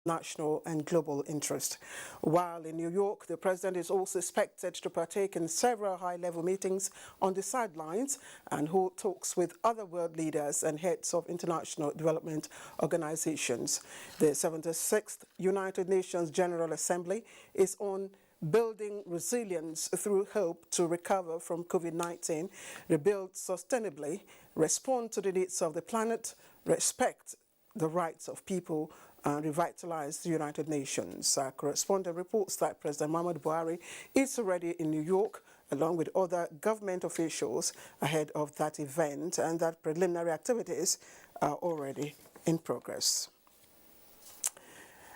national and global interest. While in New York, the president is also expected to partake in several high-level meetings on the sidelines and hold talks with other world leaders and heads of international development organizations. The 76th United Nations General Assembly is on building resilience through hope to recover from COVID-19, rebuild sustainably, respond to the needs of the planet, respect the rights of people, and revitalize the United Nations. Our correspondent reports that President Muhammadu Buhari is already in New York along with other government officials ahead of that event, and that preliminary activities are already in progress.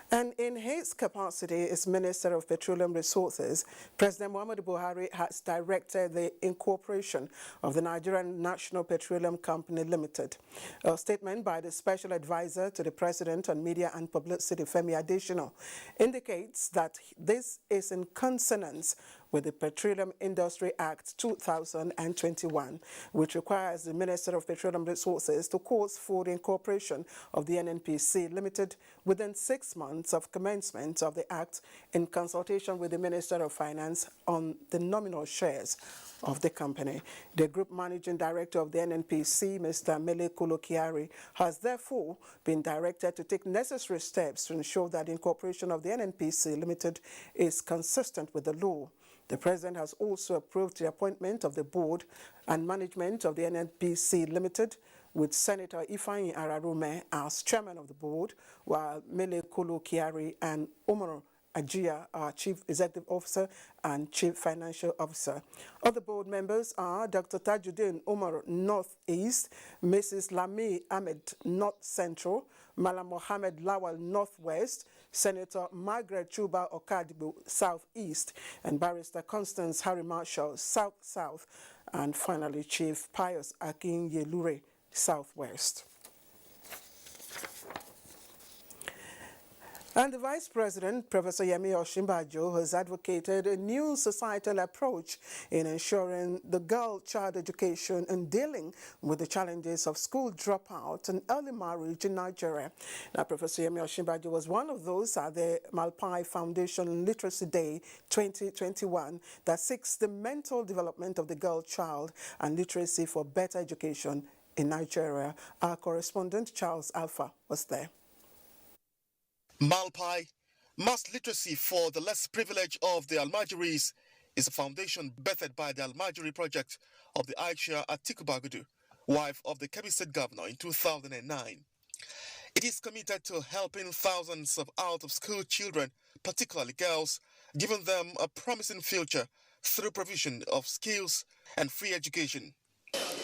And in his capacity as Minister of Petroleum Resources, President Muhammadu Buhari has directed the incorporation of the Nigerian National Petroleum Company Limited. A statement by the Special Advisor to the President on Media and Publicity, Femi Adesina, indicates that this is in consonance with the Petroleum Industry Act 2021, which requires the Minister of Petroleum Resources to call for the incorporation of the NNPC Limited within 6 months of commencement of the Act, in consultation with the Minister of Finance on the nominal shares of the company. The Group Managing Director of the NNPC, Mr. Mele Kolokiari, has therefore been directed to take necessary steps to ensure that the incorporation of the NNPC Limited is consistent with the law. The President has also approved the appointment of the board and management of the NNPC Limited, with Senator Ifeanyi Ararume as chairman of the board, while Mele Kolokiari and Umar Ajia are Chief Executive Officer and Chief Financial Officer. Other board members are Dr. Tajuddin Umar North East, Mrs. Lami Ahmed North Central, Malam Mohammed Lawal Northwest, Senator Margaret Chuba Okadibu Southeast, and Barrister Constance Harry Marshall South, and finally Chief Pius Akin Yelure Southwest. And the Vice President, Professor Yemisi Shyllon, has advocated a new societal approach in ensuring the girl-child education and dealing with the challenges of school dropout and early marriage in Nigeria. Now, Professor Yemisi Shyllon was one of those at the Malpai Foundation Literacy Day 2021 that seeks the mental development of the girl-child and literacy for better education in Nigeria. Our correspondent, Charles Alpha, was there. Malpai, Mass Literacy for the Less Privileged of the Almajiris, is a foundation birthed by the Almajiri project of the Aisha Atiku Bagudu, wife of the Kebbi State Governor, in 2009. It is committed to helping thousands of out-of-school children, particularly girls, giving them a promising future through provision of skills and free education.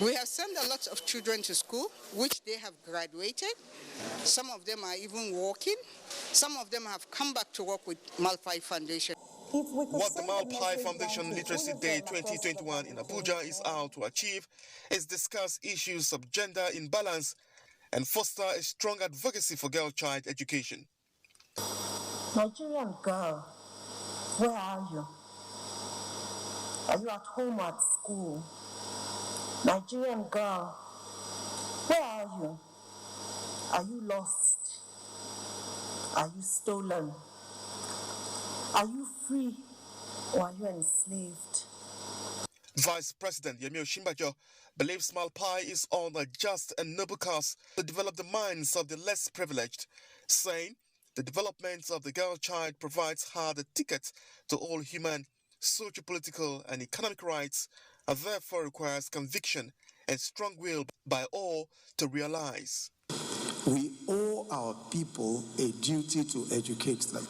We have sent a lot of children to school, which they have graduated. Some of them are even working. Some of them have come back to work with Malpai Foundation. What the Malpai Foundation Literacy Day 2021 in Abuja is out to achieve is discuss issues of gender imbalance and foster a strong advocacy for girl-child education. Nigerian girl, where are you? Are you at home or at school? Nigerian girl, where are you? Are you lost? Are you stolen? Are you free or are you enslaved? Vice President Yemisi Shyllon believes Malpai is on a just and noble cause to develop the minds of the less privileged, saying the development of the girl child provides her the ticket to all human, socio-political and economic rights, and therefore requires conviction and strong will by all to realize. We owe our people a duty to educate them.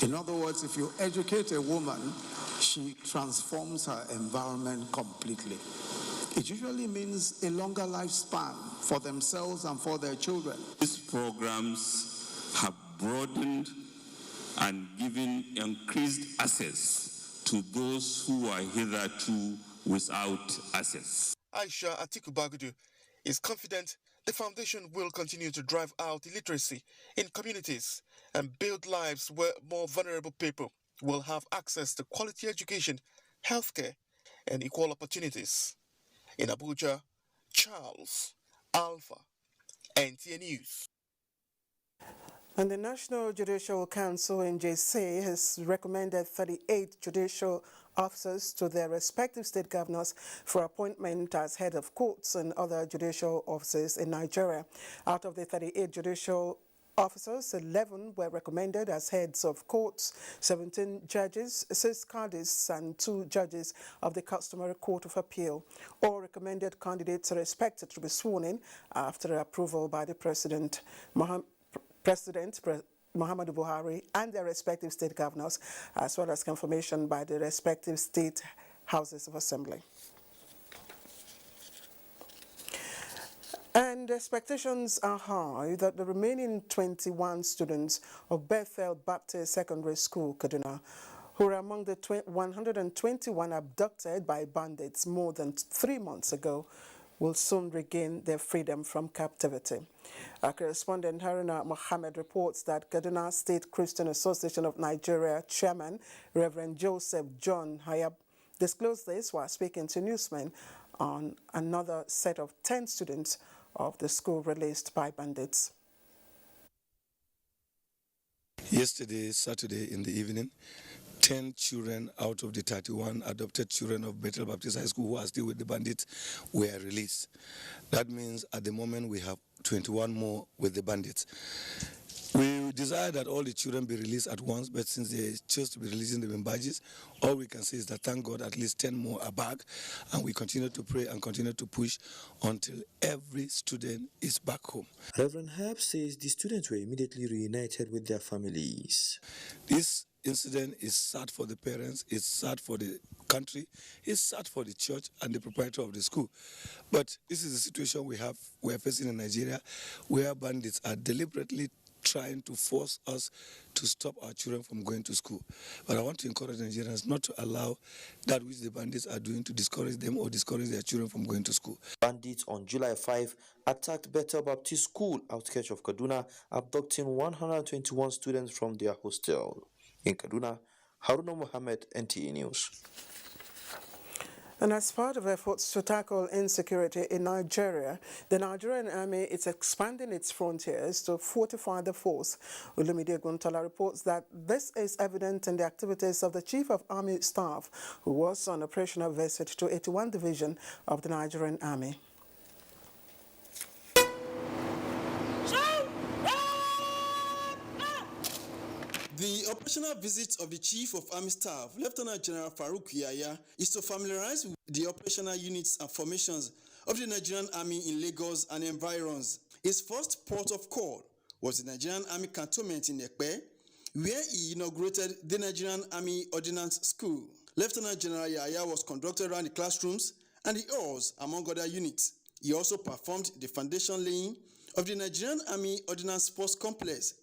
In other words, if you educate a woman, she transforms her environment completely. It usually means a longer lifespan for themselves and for their children. These programs have broadened and given increased access to those who are hitherto without access. Aisha Atiku Bagudu is confident the foundation will continue to drive out illiteracy in communities and build lives where more vulnerable people will have access to quality education, healthcare, and equal opportunities. In Abuja, Charles Alpha, NTA News. And the National Judicial Council, NJC, has recommended 38 judicial officers to their respective state governors for appointment as head of courts and other judicial offices in Nigeria. Out of the 38 judicial officers, 11 were recommended as heads of courts, 17 judges, 6 cadis, and 2 judges of the customary court of appeal. All recommended candidates are expected to be sworn in after approval by the President Muhammadu Buhari and their respective state governors, as well as confirmation by the respective state houses of assembly. And expectations are high that the remaining 21 students of Bethel Baptist Secondary School, Kaduna, who are among the 121 abducted by bandits more than 3 months ago, will soon regain their freedom from captivity. Our correspondent Haruna Mohammed reports that Kaduna State Christian Association of Nigeria Chairman Reverend Joseph John Hayab disclosed this while speaking to newsmen on another set of 10 students of the school released by bandits. Yesterday, Saturday in the evening, 10 children out of the 31 adopted children of Bethel Baptist High School who are still with the bandits were released. That means at the moment we have 21 more with the bandits. We desire that all the children be released at once, but since they chose to be releasing them in badges, all we can say is that thank God at least 10 more are back, and we continue to pray and continue to push until every student is back home. Reverend Herb says the students were immediately reunited with their families. This incident is sad for the parents, it's sad for the country, it's sad for the church and the proprietor of the school. But this is the situation we are facing in Nigeria, where bandits are deliberately trying to force us to stop our children from going to school. But I want to encourage Nigerians not to allow that which the bandits are doing to discourage them or discourage their children from going to school. Bandits on July 5 attacked Bethel Baptist School, outskirts of Kaduna, abducting 121 students from their hostel. In Kaduna, Haruna Mohammed, NTA News. And as part of efforts to tackle insecurity in Nigeria, the Nigerian Army is expanding its frontiers to fortify the force. Olumide Guntala reports that this is evident in the activities of the Chief of Army Staff, who was on operational visit to 81 Division of the Nigerian Army. The operational visit of the Chief of Army Staff, Lieutenant General Farouk Yaya, is to familiarize with the operational units and formations of the Nigerian Army in Lagos and environs. His first port of call was the Nigerian Army cantonment in Ekpe, where he inaugurated the Nigerian Army Ordnance School. Lieutenant General Yaya was conducted around the classrooms and the halls, among other units. He also performed the foundation laying of the Nigerian Army Ordnance Sports Complex.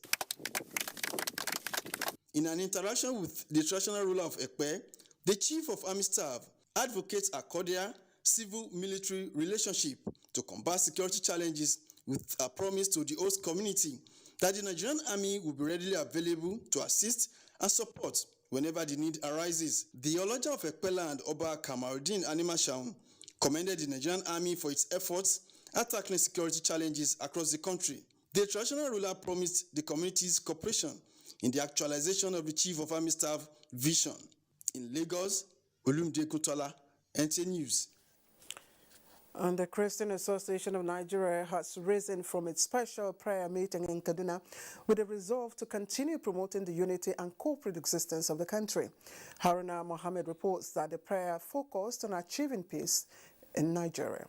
In an interaction with the traditional ruler of Ekpe, the Chief of Army Staff advocates a cordial civil-military relationship to combat security challenges with a promise to the host community that the Nigerian Army will be readily available to assist and support whenever the need arises. The Oloja of Ekpe land, Oba Kamaruddin Animashaun, commended the Nigerian Army for its efforts at tackling security challenges across the country. The traditional ruler promised the community's cooperation in the actualization of the Chief of Army Staff vision. In Lagos, Olumide Guntala, NTA News. And the Christian Association of Nigeria has risen from its special prayer meeting in Kaduna with a resolve to continue promoting the unity and corporate existence of the country. Haruna Mohammed reports that the prayer focused on achieving peace in Nigeria.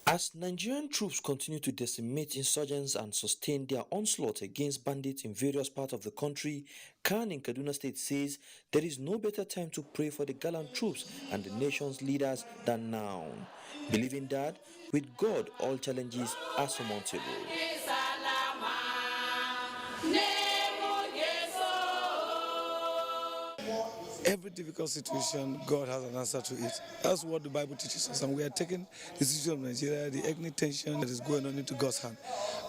As Nigerian troops continue to decimate insurgents and sustain their onslaught against bandits in various parts of the country, Khan in Kaduna State says there is no better time to pray for the gallant troops and the nation's leaders than now, believing that with God all challenges are surmountable. Every difficult situation, God has an answer to it. That's what the Bible teaches us, and we are taking the situation of Nigeria, the ethnic tension that is going on, into God's hand.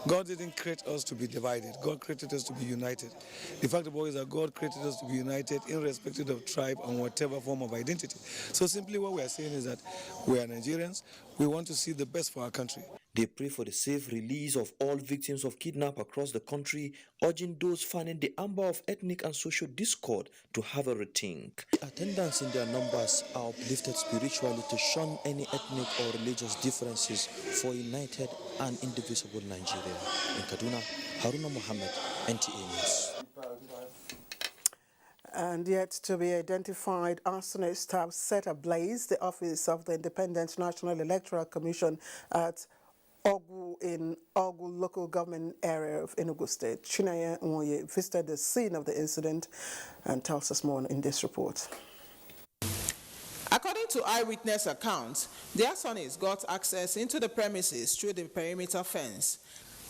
God didn't create us to be divided. God created us to be united. The fact of the matter is that God created us to be united irrespective of tribe and whatever form of identity. So simply what we are saying is that we are Nigerians, We want to see the best for our country. They pray for the safe release of all victims of kidnap across the country, urging those fanning the amber of ethnic and social discord to have a rethink. The attendants in their numbers are uplifted spiritually to shun any ethnic or religious differences for a united and indivisible Nigeria. In Kaduna, Haruna Mohammed, NTA News. And yet to be identified arsonists have set ablaze the office of the Independent National Electoral Commission at Ogu in Ogu local government area of Enugu State. Chinaya Nwoye visited the scene of the incident and tells us more in this report. According to eyewitness accounts, the arsonists got access into the premises through the perimeter fence.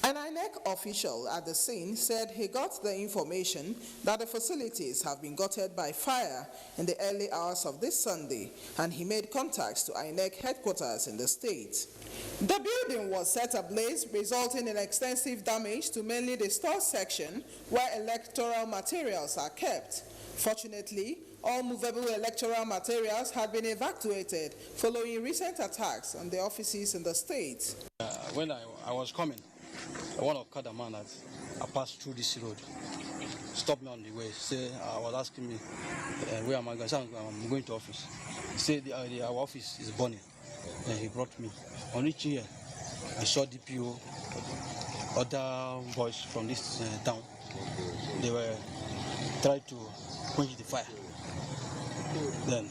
An INEC official at the scene said he got the information that the facilities have been gutted by fire in the early hours of this Sunday, and he made contacts to INEC headquarters in the state. The building was set ablaze, resulting in extensive damage to mainly the store section where electoral materials are kept. Fortunately, all movable electoral materials had been evacuated following recent attacks on the offices in the state. When I was coming, one of the man that I passed through this road stopped me on the way. Was asking me where am I going? I'm going to office. He said our office is burning. And he brought me. On reaching here, I saw DPO, other boys from this town. They were trying to quench the fire. Then,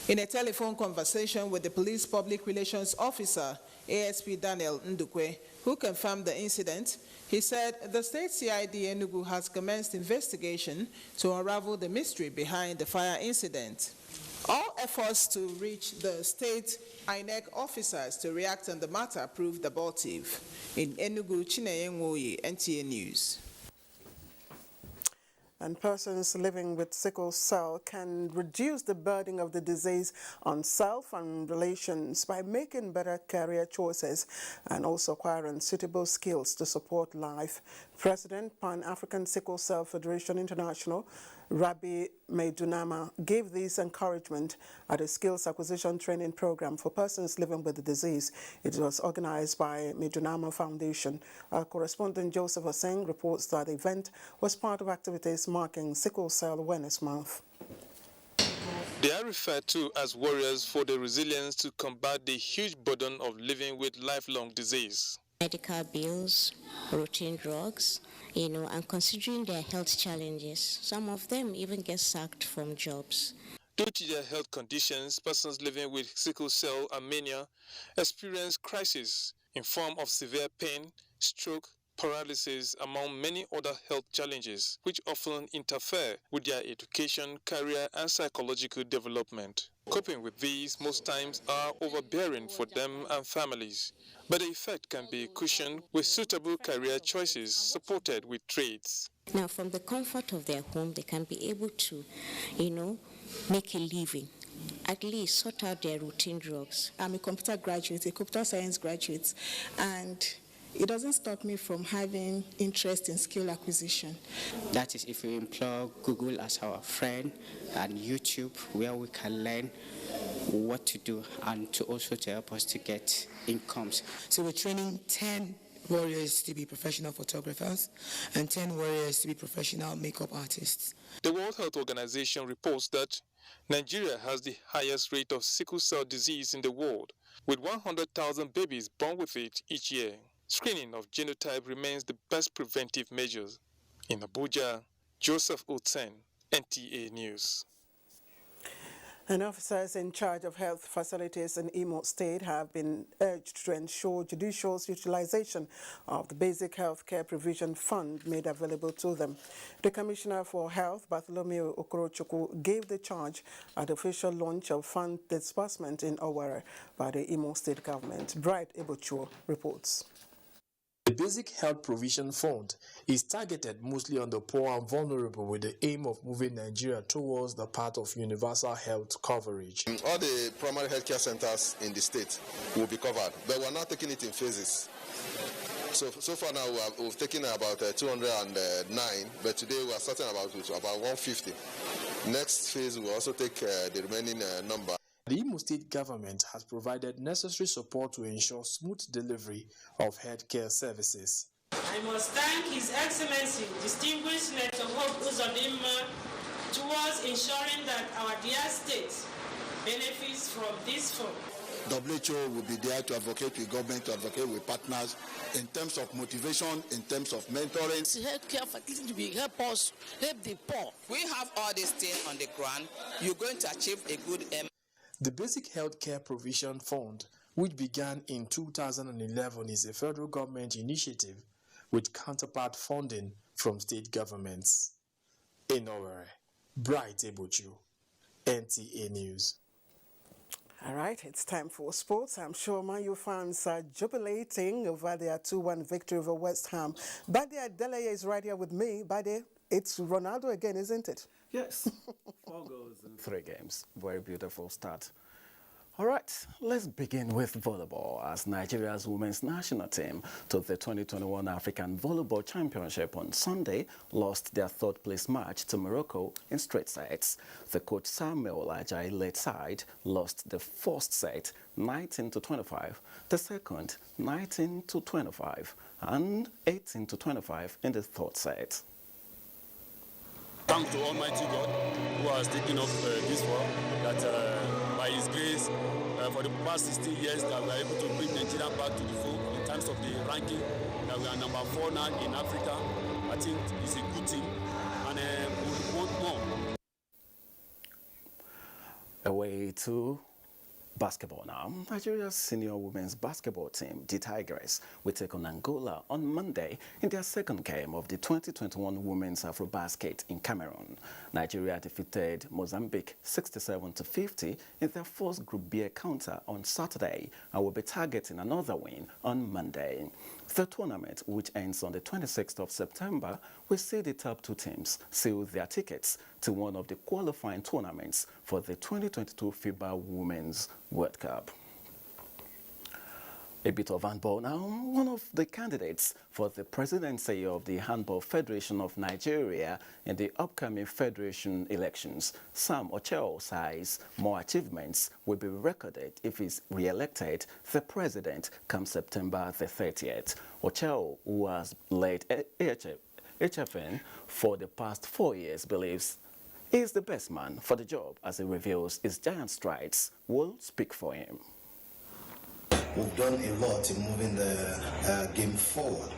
in a telephone conversation with the police public relations officer, ASP Daniel Ndukwe, who confirmed the incident, he said the state CID Enugu has commenced investigation to unravel the mystery behind the fire incident. All efforts to reach the state INEC officers to react on the matter proved abortive. In Enugu, Chineye Nwoye, NTA News. And persons living with sickle cell can reduce the burden of the disease on self and relations by making better career choices and also acquiring suitable skills to support life. President, Pan-African Sickle Cell Federation International, Rabbi Meidunama, gave this encouragement at a skills acquisition training program for persons living with the disease. It was organized by Meidunama Foundation. Our correspondent Joseph Oseng reports that the event was part of activities marking Sickle Cell Awareness Month. They are referred to as warriors for their resilience to combat the huge burden of living with lifelong disease. Medical bills, routine drugs, and considering their health challenges. Some of them even get sacked from jobs. Due to their health conditions, persons living with sickle cell anemia experience crises in form of severe pain, stroke, paralysis, among many other health challenges, which often interfere with their education, career, and psychological development. Coping with these most times are overbearing for them and families, but the effect can be cushioned with suitable career choices supported with trades. Now, from the comfort of their home, they can be able to, make a living. At least sort out their routine drugs. I'm a computer graduate, a computer science graduate, and it doesn't stop me from having interest in skill acquisition. That is if we employ Google as our friend and YouTube, where we can learn what to do and to help us to get incomes. So we're training 10 warriors to be professional photographers and 10 warriors to be professional makeup artists. The World Health Organization reports that Nigeria has the highest rate of sickle cell disease in the world, with 100,000 babies born with it each year. Screening of genotype remains the best preventive measures. In Abuja, Joseph Otsen, NTA News. And officers in charge of health facilities in Imo State have been urged to ensure judicial's utilization of the Basic Healthcare Provision Fund made available to them. The Commissioner for Health, Bartholomew Okorochukwu, gave the charge at the official launch of fund disbursement in Owerri by the Imo State government. Bright Ebochuo reports. The Basic Health Provision Fund is targeted mostly on the poor and vulnerable with the aim of moving Nigeria towards the path of universal health coverage. All the primary healthcare centers in the state will be covered, but we're not taking it in phases. So far now we've taken about 209, but today we are starting about 150. Next phase we'll also take the remaining number. The Imo State government has provided necessary support to ensure smooth delivery of healthcare services. I must thank His Excellency, distinguished Senator Hope Uzodinma, towards ensuring that our dear state benefits from this fund. WHO will be there to advocate with government, to advocate with partners in terms of motivation, in terms of mentoring. Healthcare facility will help us help the poor. We have all these things on the ground. You're going to achieve a good aim. The Basic Healthcare Provision Fund, which began in 2011, is a federal government initiative with counterpart funding from state governments. In Owerri, Bright Ebochu, NTA News. All right, it's time for sports. I'm sure Man U fans are jubilating over their 2-1 victory over West Ham. Bade Adeleye is right here with me. Bade, it's Ronaldo again, isn't it? Yes, 4 goals in 3 games. Very beautiful start. All right, let's begin with volleyball as Nigeria's women's national team to the 2021 African Volleyball Championship on Sunday lost their 3rd place match to Morocco in straight sets. The coach Samuel Ajayi-led side lost the first set 19-25, the second 19-25, and 18-25 in the 3rd set. Thanks to Almighty God who has taken up this work, that by His grace, for the past 16 years, that we are able to bring Nigeria back to the fold in terms of the ranking, that we are number 4 now in Africa. I think it's a good thing, and we want more. Away to basketball now. Nigeria's senior women's basketball team, the Tigers, will take on Angola on Monday in their 2nd game of the 2021 Women's Afrobasket in Cameroon. Nigeria defeated Mozambique 67-50 in their 1st Group B encounter on Saturday and will be targeting another win on Monday. The tournament, which ends on the 26th of September, will see the top 2 teams seal their tickets to one of the qualifying tournaments for the 2022 FIBA Women's World Cup. A bit of handball now. One of the candidates for the presidency of the Handball Federation of Nigeria in the upcoming federation elections, Sam Ochel, says more achievements will be recorded if he's re-elected the president come September the 30th. Ochel, who has led HFN for the past 4 years, believes he is the best man for the job as he reveals his giant strides will speak for him. We've done a lot in moving the game forward.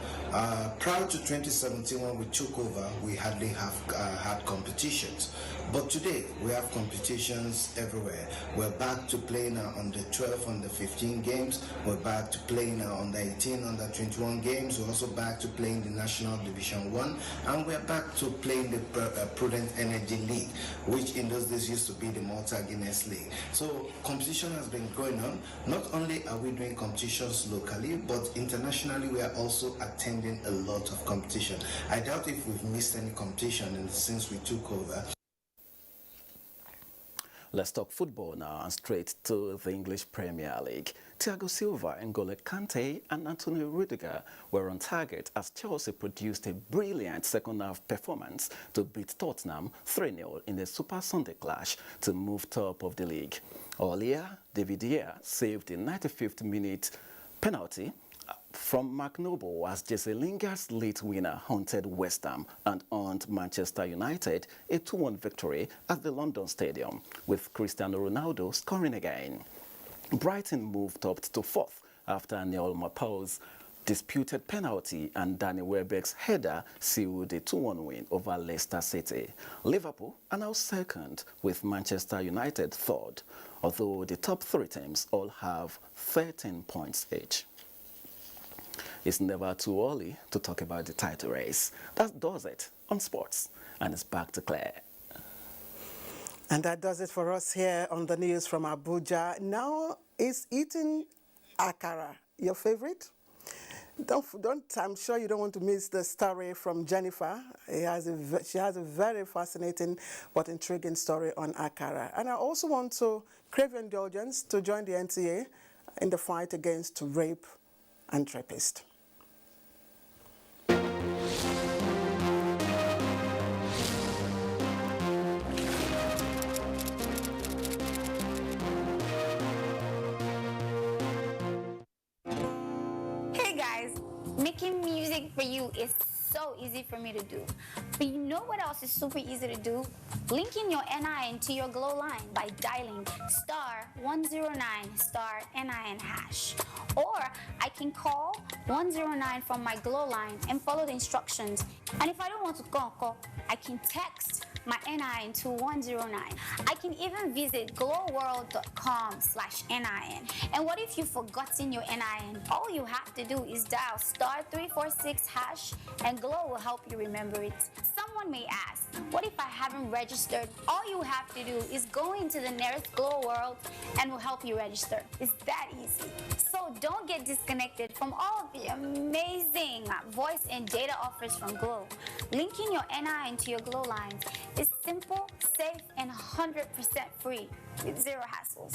Prior to 2017, when we took over, we hardly have had competitions. But today, we have competitions everywhere. We're back to playing under 12, under 15 games. We're back to playing under 18, under 21 games. We're also back to playing the National Division 1. And we're back to playing the Prudent Energy League, which in those days used to be the Malta Guinness League. So competition has been going on. Not only are we doing competitions locally, but internationally we are also attending a lot of competition. I doubt if we've missed any competition since we took over. Let's talk football now and straight to the English Premier League. Thiago Silva, N'Golo Kante and Antonio Rudiger were on target as Chelsea produced a brilliant second-half performance to beat Tottenham 3-0 in the Super Sunday clash to move top of the league. Earlier, David De Gea saved the 95th minute penalty from Mark Noble as Jesse Lingard's late winner haunted West Ham and earned Manchester United a 2-1 victory at the London Stadium, with Cristiano Ronaldo scoring again. Brighton moved up to 4th after Neil Maupay's disputed penalty and Danny Welbeck's header sealed a 2-1 win over Leicester City. Liverpool are now 2nd, with Manchester United 3rd, although the top 3 teams all have 13 points each. It's never too early to talk about the title race. That does it on sports, and it's back to Claire. And that does it for us here on the news from Abuja. Now, is eating akara your favorite? I'm sure you don't want to miss the story from Jennifer. She has a very fascinating but intriguing story on akara. And I also want to crave your indulgence to join the NTA in the fight against rape and rapist. easy for me to do. But you know what else is super easy to do? Linking your NIN to your Glow line by dialing *109*NIN hash. Or I can call 109 from my Glow line and follow the instructions. And if I don't want to call, I can text my NIN to 109. I can even visit glowworld.com/NIN. And what if you've forgotten your NIN? All you have to do is dial *346# and Glow will help you remember it. Someone may ask, what if I haven't registered? All you have to do is go into the nearest Glow World and we'll help you register. It's that easy. So don't get disconnected from all of the amazing voice and data offers from Glow. Linking your NIN to your Glow lines is simple, safe, and 100% free with zero hassles.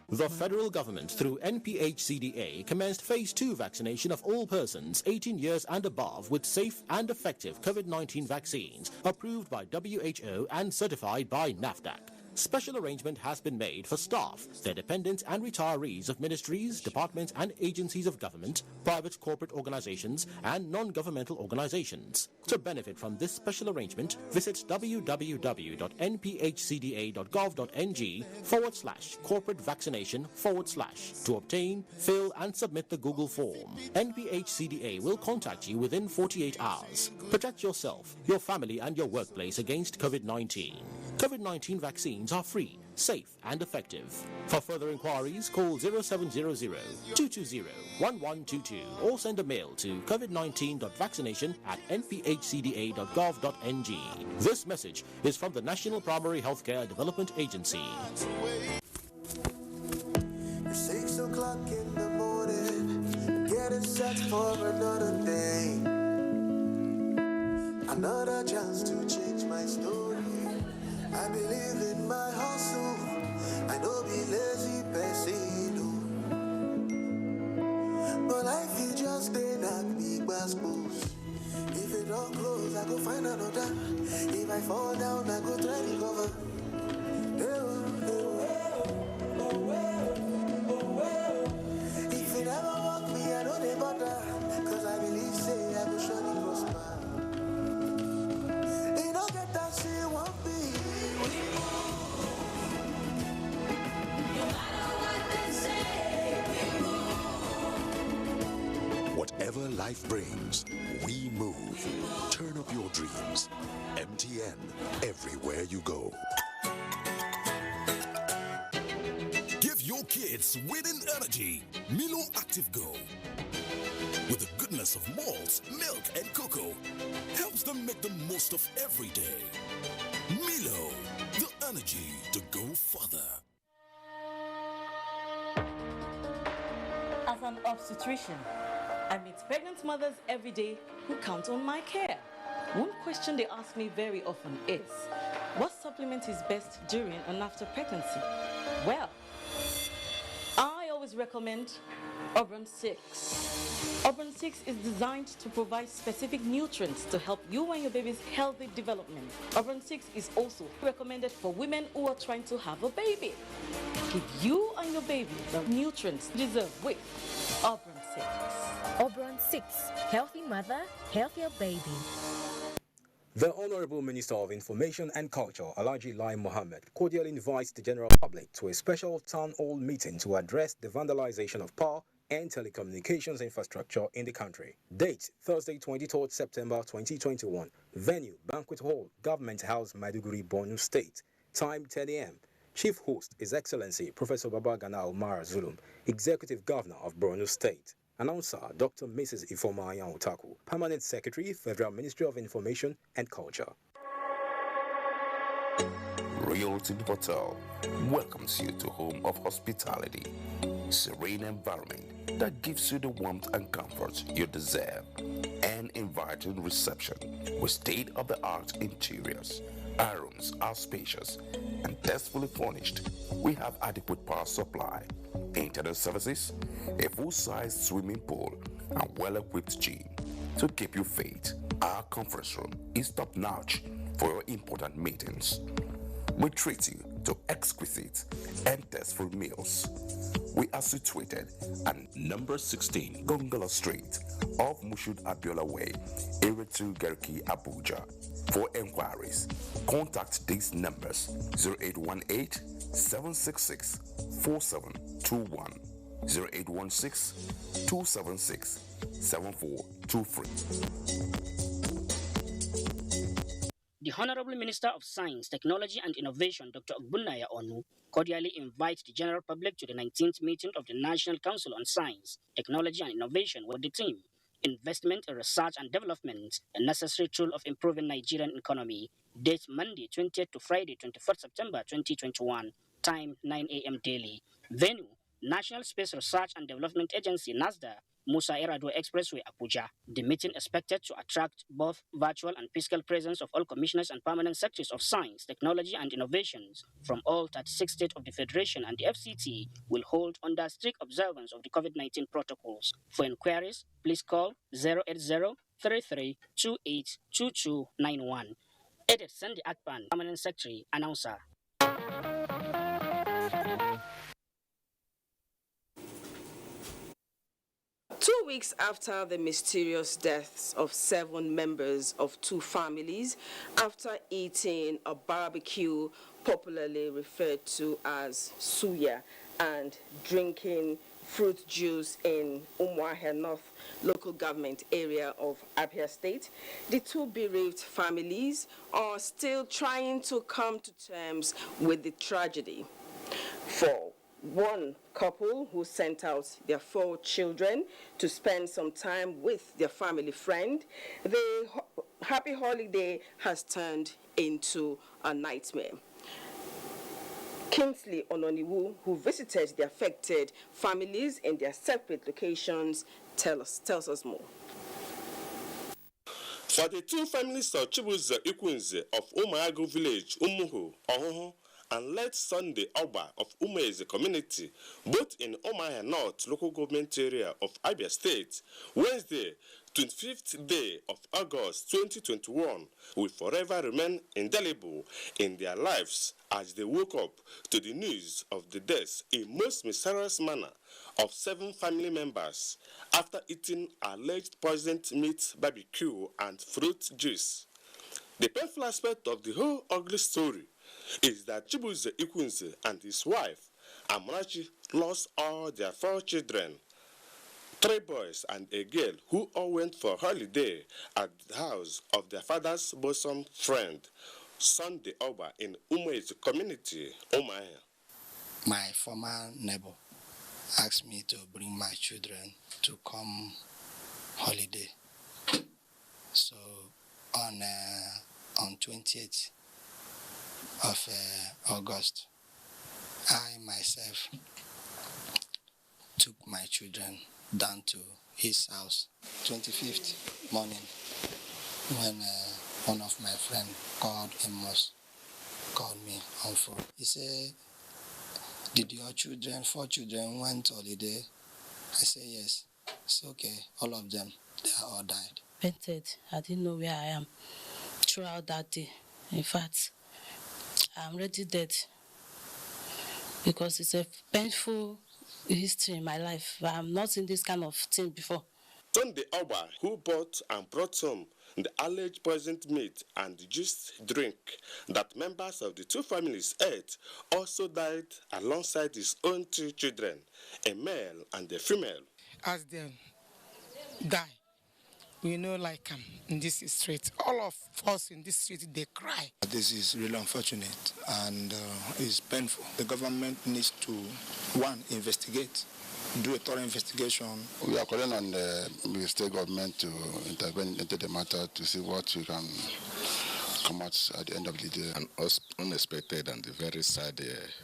The federal government, through NPHCDA, commenced Phase 2 vaccination of all persons 18 years and above with safe and effective COVID-19 vaccines approved by WHO and certified by NAFDAC. Special arrangement has been made for staff, their dependents and retirees of ministries, departments and agencies of government, private corporate organizations and non-governmental organizations. To benefit from this special arrangement, visit www.nphcda.gov.ng/corporate vaccination/ to obtain, fill and submit the Google form. NPHCDA will contact you within 48 hours. Protect yourself, your family and your workplace against COVID-19. COVID-19 vaccines are free, safe and effective. For further inquiries, call 0700-220-1122 or send a mail to covid19.vaccination@nphcda.gov.ng. This message is from the National Primary Healthcare Development Agency. It's 6 o'clock in the morning, getting set for another day. Another chance to change my story. I believe in my hustle. I know be lazy person, but life is just a that big basketballs. If it don't close, I go find another. If I fall down, I go try to recover. If it ever walk me, I know they bother. Cause I believe, say, I go surely prosper. It don't get that shit won't be. Whatever life brings, we move. Turn up your dreams. MTN, everywhere you go. Give your kids winning energy. Milo Active Go. With the goodness of malt, milk, and cocoa, helps them make the most of every day. Milo, the energy to go further. As an obstetrician, I meet pregnant mothers every day who count on my care. One question they ask me very often is, what supplement is best during and after pregnancy? Well, I always recommend Obron 6. Obron 6 is designed to provide specific nutrients to help you and your baby's healthy development. Obron 6 is also recommended for women who are trying to have a baby. Give you and your baby the nutrients you deserve with Obron 6. Obron 6. Healthy mother, healthier baby. The Honorable Minister of Information and Culture, Alhaji Lai Mohammed, cordially invites the general public to a special town hall meeting to address the vandalization of power and telecommunications infrastructure in the country. Date, Thursday, 23rd September 2021. Venue, Banquet Hall, Government House, Maiduguri, Borno State. Time, 10 a.m. Chief host, His Excellency Professor Babagana Umar Zulum, Executive Governor of Borno State. Announcer, Dr. Mrs. Ifoma Otaku, Permanent Secretary, Federal Ministry of Information and Culture. Realty Hotel welcomes you to home of hospitality. Serene environment that gives you the warmth and comfort you deserve. An inviting reception with state-of-the-art interiors. Our rooms are spacious and tastefully furnished. We have adequate power supply, internet services, a full-size swimming pool, and well-equipped gym. To keep you fit, our conference room is top-notch for your important meetings. We treat you to exquisite and tasteful meals. We are situated at number 16 Gongola Street off Mushud Abiola Way, Area 2 Garki, Abuja. For enquiries, contact these numbers 0818-766-4721, 0816-276-7423. The Honorable Minister of Science, Technology and Innovation, Dr. Ogbonnaya Onu, cordially invites the general public to the 19th meeting of the National Council on Science, Technology and Innovation with the theme, Investment in Research and Development, a necessary tool of improving Nigerian economy. Date Monday 20th to Friday 24th September 2021. Time 9 a.m. daily. Venue, National Space Research and Development Agency, NASDA, Musa Erado Expressway, Abuja. The meeting expected to attract both virtual and physical presence of all commissioners and permanent secretaries of science, technology, and innovations from all 36 states of the Federation, and the FCT will hold under strict observance of the COVID-19 protocols. For inquiries, please call 080-3328-2291. Edit Sandy Akpan, Permanent Secretary, Announcer. 2 weeks after the mysterious deaths of 7 members of 2 families after eating a barbecue popularly referred to as suya and drinking fruit juice in Umuahia North local government area of Abia State, the 2 bereaved families are still trying to come to terms with the tragedy. For one couple who sent out their 4 children to spend some time with their family friend, the happy holiday has turned into a nightmare. Kingsley Ononiwu, who visited the affected families in their separate locations, tells us more. For the 2 families of Chibuze Ikunze of Umuagu village, Umuhu, Ohoho, and late Sunday Oba of Umeze community, both in Umuahia North local government area of Abia State, Wednesday, 25th day of August 2021, will forever remain indelible in their lives as they woke up to the news of the deaths in most mysterious manner of 7 family members after eating alleged poisoned meat, barbecue, and fruit juice. The painful aspect of the whole ugly story is that Chibuze Ikunze and his wife, Amarachi, lost all their 4 children, 3 boys and a girl, who all went for holiday at the house of their father's bosom friend, Sunday Oba, in Umeze community, Umuahia. My former neighbor asked me to bring my children to come holiday. So on 28th of August, I myself took my children down to his house. 25th morning, when one of my friends called me on phone. He said, "Did your children, 4 children, went holiday?" I said, "Yes." It's okay, all of them, they are all died. Painted. I didn't know where I am throughout that day. In fact, I'm already dead because it's a painful history in my life. I'm not in this kind of thing before. Sunday Oba, who bought and brought home the alleged poisoned meat and the juice drink that members of the 2 families ate, also died alongside his own 2 children, a male and a female. As they die, we know, like in this street, all of us in this street, they cry. This is really unfortunate and it's painful. The government needs to, 1, investigate, do a thorough investigation. We are calling on the state government to intervene into the matter to see what we can come out at the end of the day. An unexpected and a very sad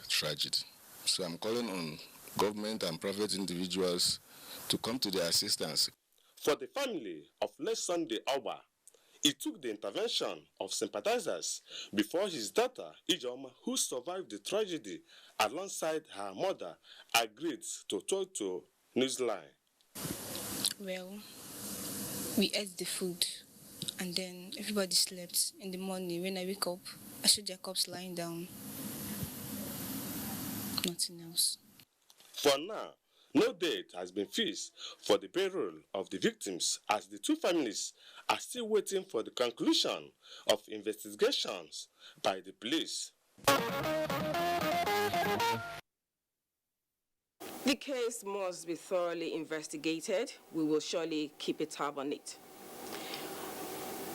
tragedy. So I'm calling on government and private individuals to come to their assistance. For the family of late Sunday Oba, it took the intervention of sympathizers before his daughter, Ijoma, who survived the tragedy alongside her mother, agreed to talk to Newsline. Well, we ate the food And then everybody slept. In the morning, when I wake up, I saw their corpse lying down. Nothing else. For now, no date has been fixed for the burial of the victims, as the two families are still waiting for the conclusion of investigations by the police. The case must be thoroughly investigated. We will surely keep a tab on it.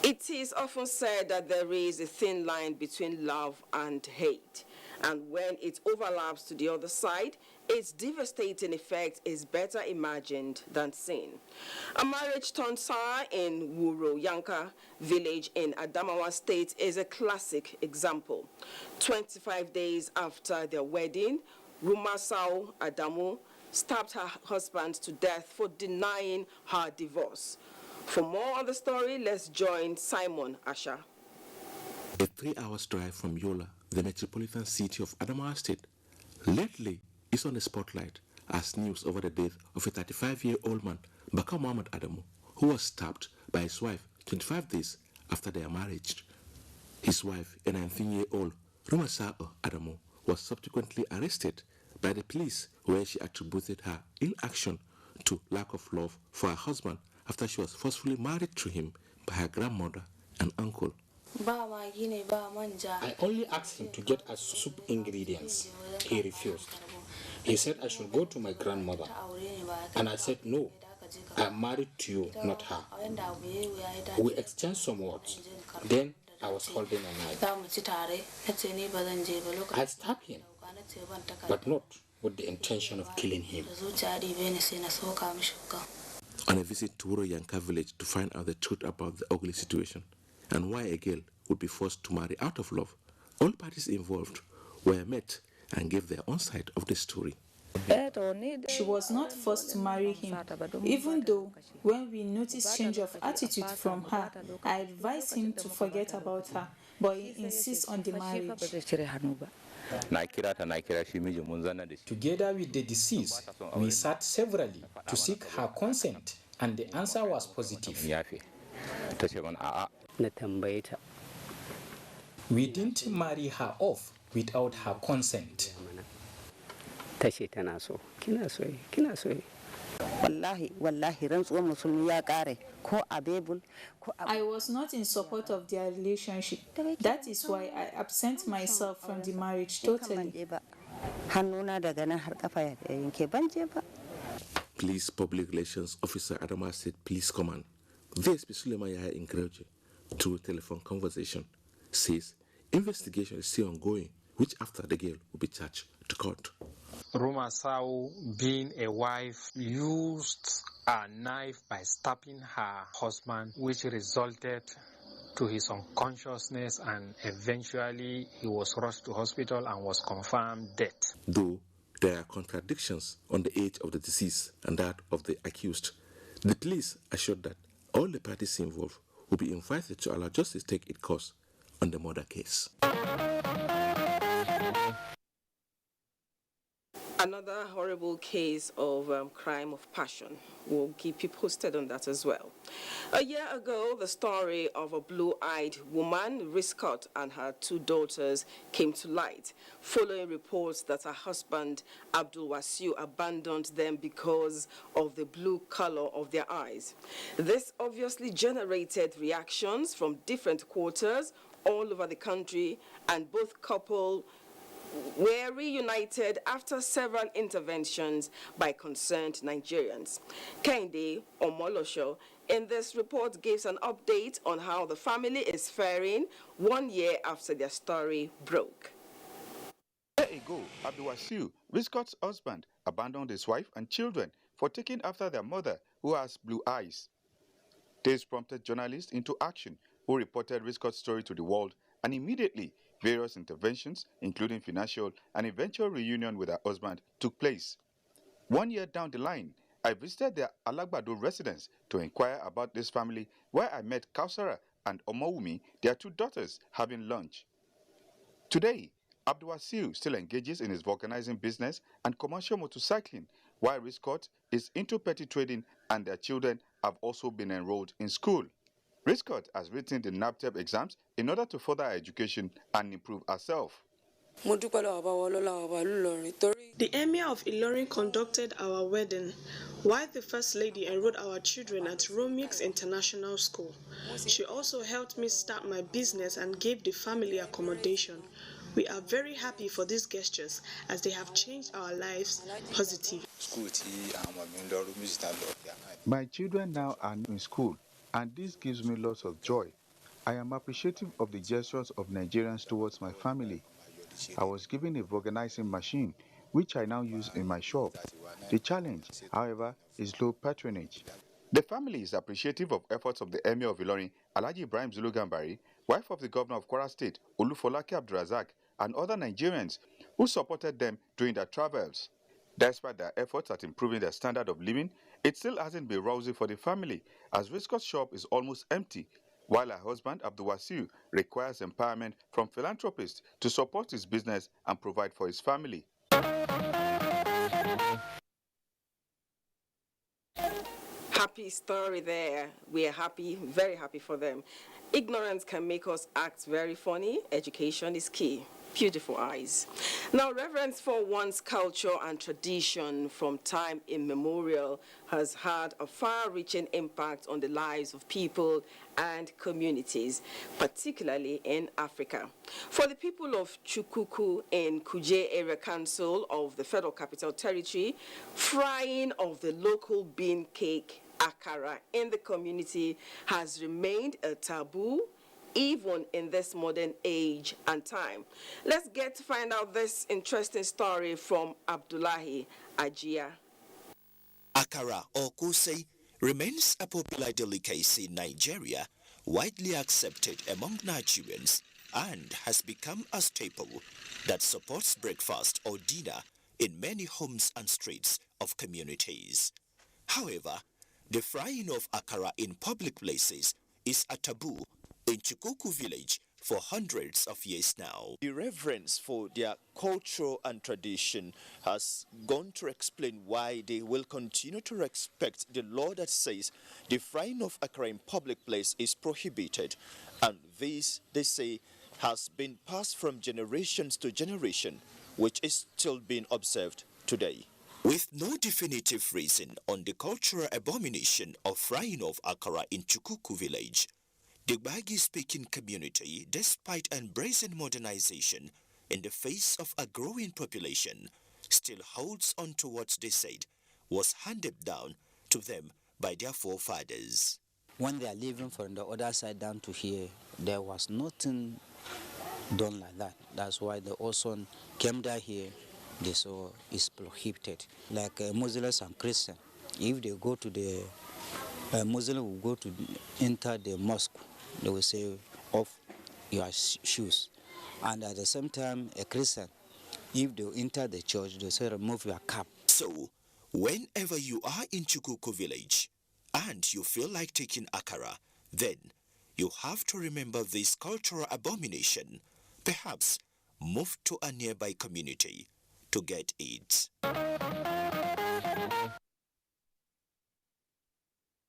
It is often said that there is a thin line between love and hate, and when it overlaps to the other side, its devastating effect is better imagined than seen. A marriage turned sour in Wuro Yanka village in Adamawa State is a classic example. 25 days after their wedding, Rumasau Adamu stabbed her husband to death for denying her divorce. For more on the story, let's join Simon Asha. A 3-hour drive from Yola, the metropolitan city of Adamawa State, lately is on the spotlight as news over the death of a 35-year-old man, Baka Muhammad Adamu, who was stabbed by his wife 25 days after their marriage. His wife, a 19-year-old Rumasao Adamu, was subsequently arrested by the police, where she attributed her inaction to lack of love for her husband after she was forcefully married to him by her grandmother and uncle. I only asked him to get us soup ingredients. He refused. He said I should go to my grandmother. And I said, no, I am married to you, not her. We exchanged some words. Then I was holding a knife. I stabbed him, but not with the intention of killing him. On a visit to Wuro Yanka village to find out the truth about the ugly situation and why a girl would be forced to marry out of love, all parties involved were met and gave their own side of the story. She was not forced to marry him, even though when we noticed change of attitude from her, I advised him to forget about her, but he insists on the marriage. Together with the deceased, we sat severally to seek her consent, and the answer was positive. We didn't marry her off without her consent. I was not in support of their relationship. That is why I absent myself from the marriage totally. Police Public Relations Officer Adamawa State Police Command, VSP Suleiman Yahya Ingreoje, through telephone conversation, says investigation is still ongoing, which after the girl will be charged to court. Rumasau, being a wife, used a knife by stabbing her husband, which resulted to his unconsciousness, and eventually he was rushed to hospital and was confirmed dead. Though there are contradictions on the age of the deceased and that of the accused, the police assured that all the parties involved will be invited to allow justice take its course on the murder case. Another horrible case of crime of passion. We'll keep you posted on that as well. A year ago, the story of a blue-eyed woman, Riscott, and her two daughters came to light, following reports that her husband, Abdul Wasiu, abandoned them because of the blue color of their eyes. This obviously generated reactions from different quarters all over the country, and both couples were reunited after several interventions by concerned Nigerians. Kehinde Omolosho in this report gives an update on how the family is faring 1 year after their story broke. A year ago, Abdul Wasiu, Riscott's husband, abandoned his wife and children for taking after their mother, who has blue eyes. This prompted journalists into action, who reported Riscott's story to the world, and immediately various interventions, including financial and eventual reunion with her husband, took place. 1 year down the line, I visited their Alagbado residence to inquire about this family, where I met Kausara and Omowumi, their two daughters, having lunch. Today, Abdul Wasiu still engages in his vulcanizing business and commercial motorcycling, while Riscott is into petty trading, and their children have also been enrolled in school. Riscott has written the NAPTEP exams in order to further her education and improve herself. The Emir of Ilorin conducted our wedding, while the First Lady enrolled our children at Romix International School. She also helped me start my business and gave the family accommodation. We are very happy for these gestures as they have changed our lives positively. My children now are in school, and this gives me lots of joy. I am appreciative of the gestures of Nigerians towards my family. I was given a vulcanizing machine, which I now use in my shop. The challenge, however, is low patronage. The family is appreciative of efforts of the Emir of Ilorin, Alhaji Ibrahim Zulu Gambari, wife of the governor of Kwara State, Olufolake Abdurazak, and other Nigerians who supported them during their travels. Despite their efforts at improving their standard of living, it still hasn't been rosy for the family, as Riscott's shop is almost empty, while her husband, Abdulwasiu, requires empowerment from philanthropists to support his business and provide for his family. Happy story there. We are happy, very happy for them. Ignorance can make us act very funny. Education is key. Beautiful eyes. Now, reverence for one's culture and tradition from time immemorial has had a far-reaching impact on the lives of people and communities, particularly in Africa. For the people of Chukuku in Kuje Area Council of the Federal Capital Territory, frying of the local bean cake akara in the community has remained a taboo even in this modern age and time. Let's get to find out this interesting story from Abdullahi Ajia. Akara or kose remains a popular delicacy in Nigeria, widely accepted among Nigerians, and has become a staple that supports breakfast or dinner in many homes and streets of communities. However, the frying of akara in public places is a taboo in Chukuku village for hundreds of years now. The reverence for their culture and tradition has gone to explain why they will continue to respect the law that says the frying of akara in public place is prohibited, and this, they say, has been passed from generations to generation, which is still being observed today. With no definitive reason on the cultural abomination of frying of akara in Chukuku village, the Gbagi-speaking community, despite embracing modernization in the face of a growing population, still holds on to what they said was handed down to them by their forefathers. When they are living from the other side down to here, there was nothing done like that. That's why the arson came down here. They saw it's prohibited. Like Muslims and Christians, if they go to the Muslim will go to enter the mosque, they will say off your shoes, and at the same time a Christian, if they enter the church, they say remove your cap. So whenever you are in Chukuku village and you feel like taking akara, then you have to remember this cultural abomination. Perhaps move to a nearby community to get it.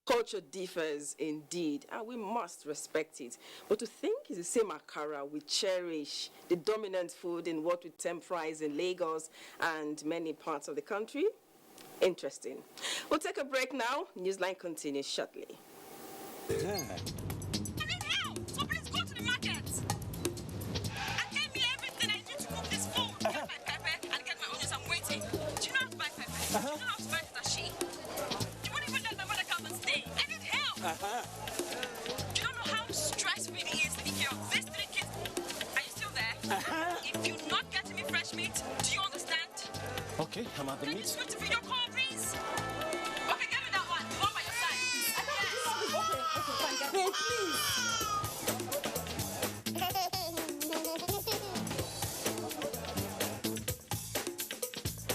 Culture differs indeed, and we must respect it. But to think it's the same akara we cherish, the dominant food in what we term fries in Lagos and many parts of the country, interesting. We'll take a break now. Newsline continues shortly. Yeah. So please go to the market and get me everything I need to cook this food. Get my pepper and get my onions. I'm waiting. Do you know how to buy pepper? Do you know how to buy dashi? You won't even let my mother come and stay. I need help. You don't know how stressful it is taking care of these 3 kids. Are you still there? If you're not getting me fresh meat, do you understand? Okay, I'm at the Can you meat. switch to video call, please? Okay, give me that one. The one by your side. Okay, fine. Babe, please.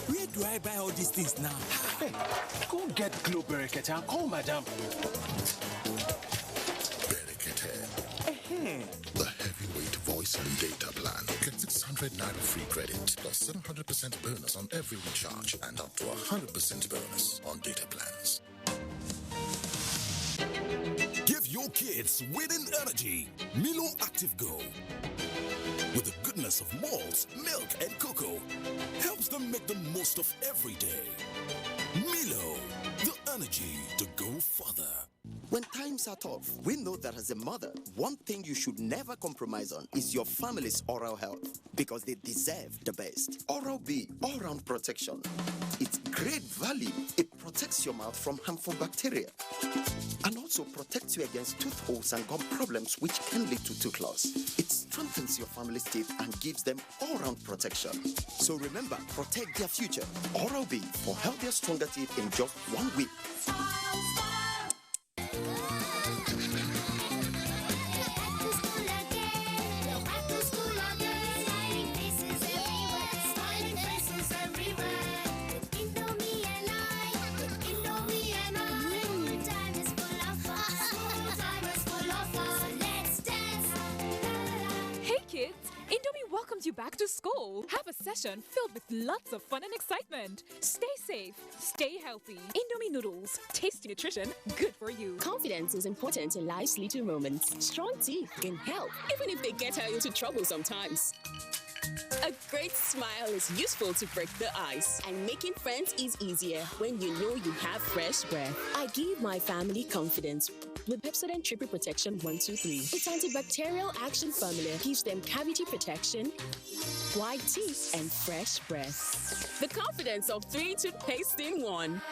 Where do I buy all these things now? Hey, go get Glow Berekete and call Madam. The heavyweight voice and data plan. Get 600 Naira free credit plus 700% bonus on every recharge and up to 100% bonus on data plans. Give your your kids winning energy. Milo Active Go. With the goodness of malt, milk, and cocoa, helps them make the most of every day. Milo, the energy to go further. When times are tough, we know that as a mother, one thing you should never compromise on is your family's oral health, because they deserve the best. Oral-B, all-round protection. Its great value, it protects your mouth from harmful bacteria and also protects you against tooth holes and gum problems which can lead to tooth loss. It strengthens your family's teeth and gives them all-round protection. So remember, protect their future. Oral-B for healthier, stronger teeth in just 1 week. You back to school. Have a session filled with lots of fun and excitement. Stay safe, stay healthy. Indomie noodles, tasty nutrition, good for you. Confidence is important in life's little moments. Strong teeth can help, even if they get her into trouble sometimes. A great smile is useful to break the ice, and making friends is easier when you know you have fresh breath. I give my family confidence with Pepsodent Triple Protection 123. Its antibacterial action formula gives them cavity protection, white teeth, and fresh breath. The confidence of 3 toothpaste in 1.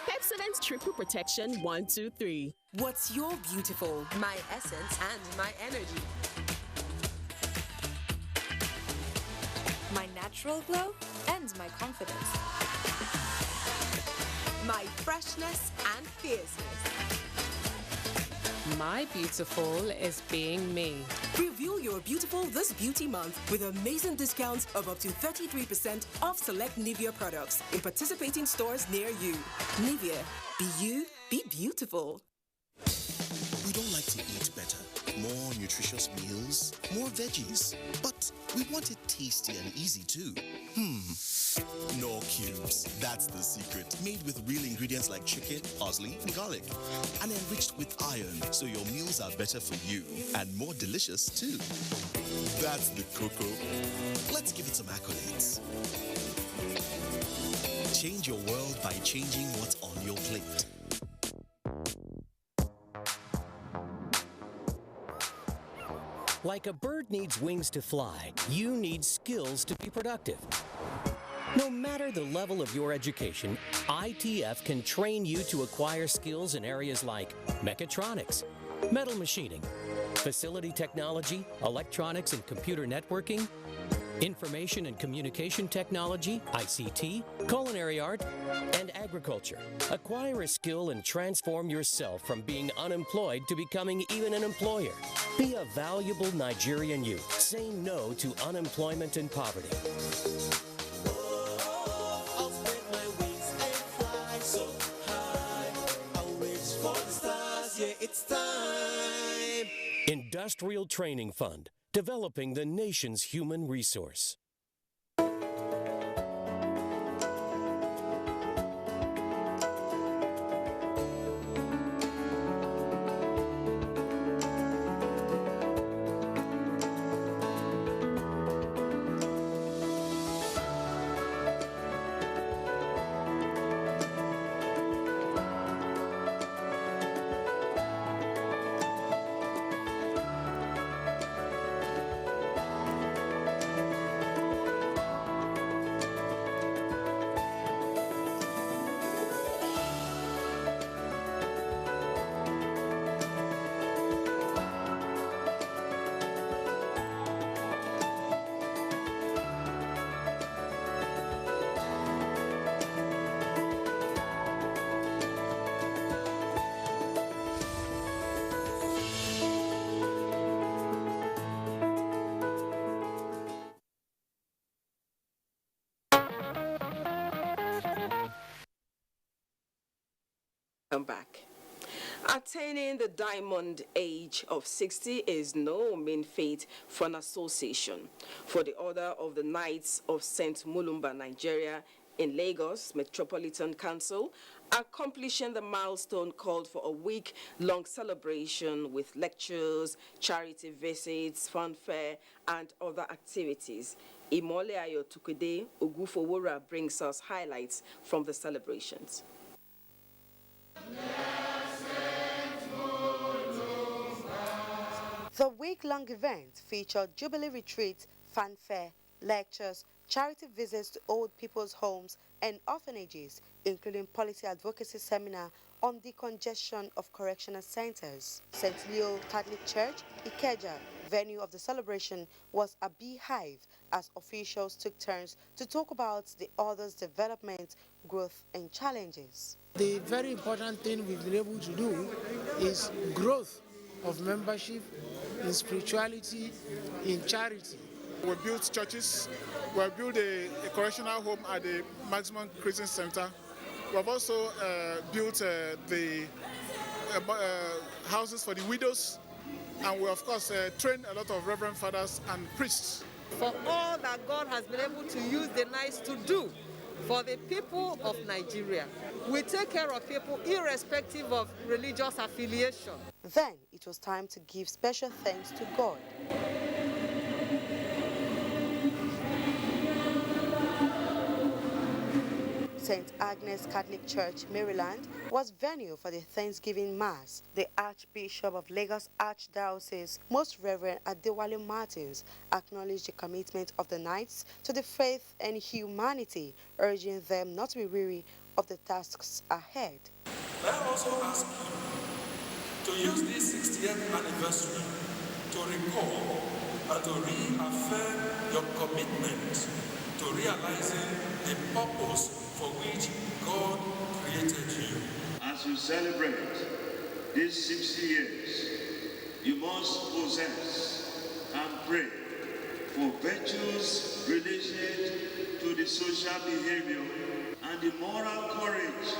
Pepsodent Triple Protection 123. What's your beautiful? My essence and my energy. My natural glow and my confidence. My freshness and fierceness. My beautiful is being me. Reveal your beautiful this beauty month with amazing discounts of up to 33% off select Nivea products in participating stores near you. Nivea, be you, be beautiful. We don't like to eat better. More nutritious meals, more veggies. But we want it tasty and easy too. Knorr Cubes, that's the secret. Made with real ingredients like chicken, parsley, and garlic. And enriched with iron, so your meals are better for you. And more delicious too. That's the cocoa. Let's give it some accolades. Change your world by changing what's on your plate. Like a bird needs wings to fly, you need skills to be productive. No matter the level of your education, ITF can train you to acquire skills in areas like mechatronics, metal machining, facility technology, electronics and computer networking, information and communication technology, ICT, culinary art, and agriculture. Acquire a skill and transform yourself from being unemployed to becoming even an employer. Be a valuable Nigerian youth. Say no to unemployment and poverty. I'll spread my wings and fly so high. I'll reach for the stars, yeah, it's time. Industrial Training Fund, developing the nation's human resource. Come back. Attaining the diamond age of 60 is no mean feat for an association. For the Order of the Knights of St. Mulumba, Nigeria, in Lagos Metropolitan Council, Accomplishing the milestone called for a week-long celebration with lectures, charity visits, funfair, and other activities. Imole Ayo Tukude Ogufowora brings us highlights from the celebrations. The week-long event featured jubilee retreats, fanfare, lectures, charity visits to old people's homes and orphanages, including policy advocacy seminar on decongestion of correctional centers. St. Leo Catholic Church, Ikeja, venue of the celebration, was a beehive as officials took turns to talk about the order's development, growth and challenges. The very important thing we've been able to do is growth of membership in spirituality, in charity. We built churches, we built a correctional home at the Maximum Christian Center. We have also built the houses for the widows, and we of course trained a lot of reverend fathers and priests. For all that God has been able to use the nights to do for the people of Nigeria. We take care of people irrespective of religious affiliation. Then it was time to give special thanks to God. St. Agnes Catholic Church, Maryland, was venue for the Thanksgiving Mass. The Archbishop of Lagos Archdiocese, Most Reverend Adewale Martins, acknowledged the commitment of the Knights to the faith and humanity, urging them not to be weary of the tasks ahead. I also ask you to use this 60th anniversary to recall and to reaffirm your commitment to realizing the purpose for which God created you. As you celebrate these 60 years, you must possess and pray for virtues related to the social behavior and the moral courage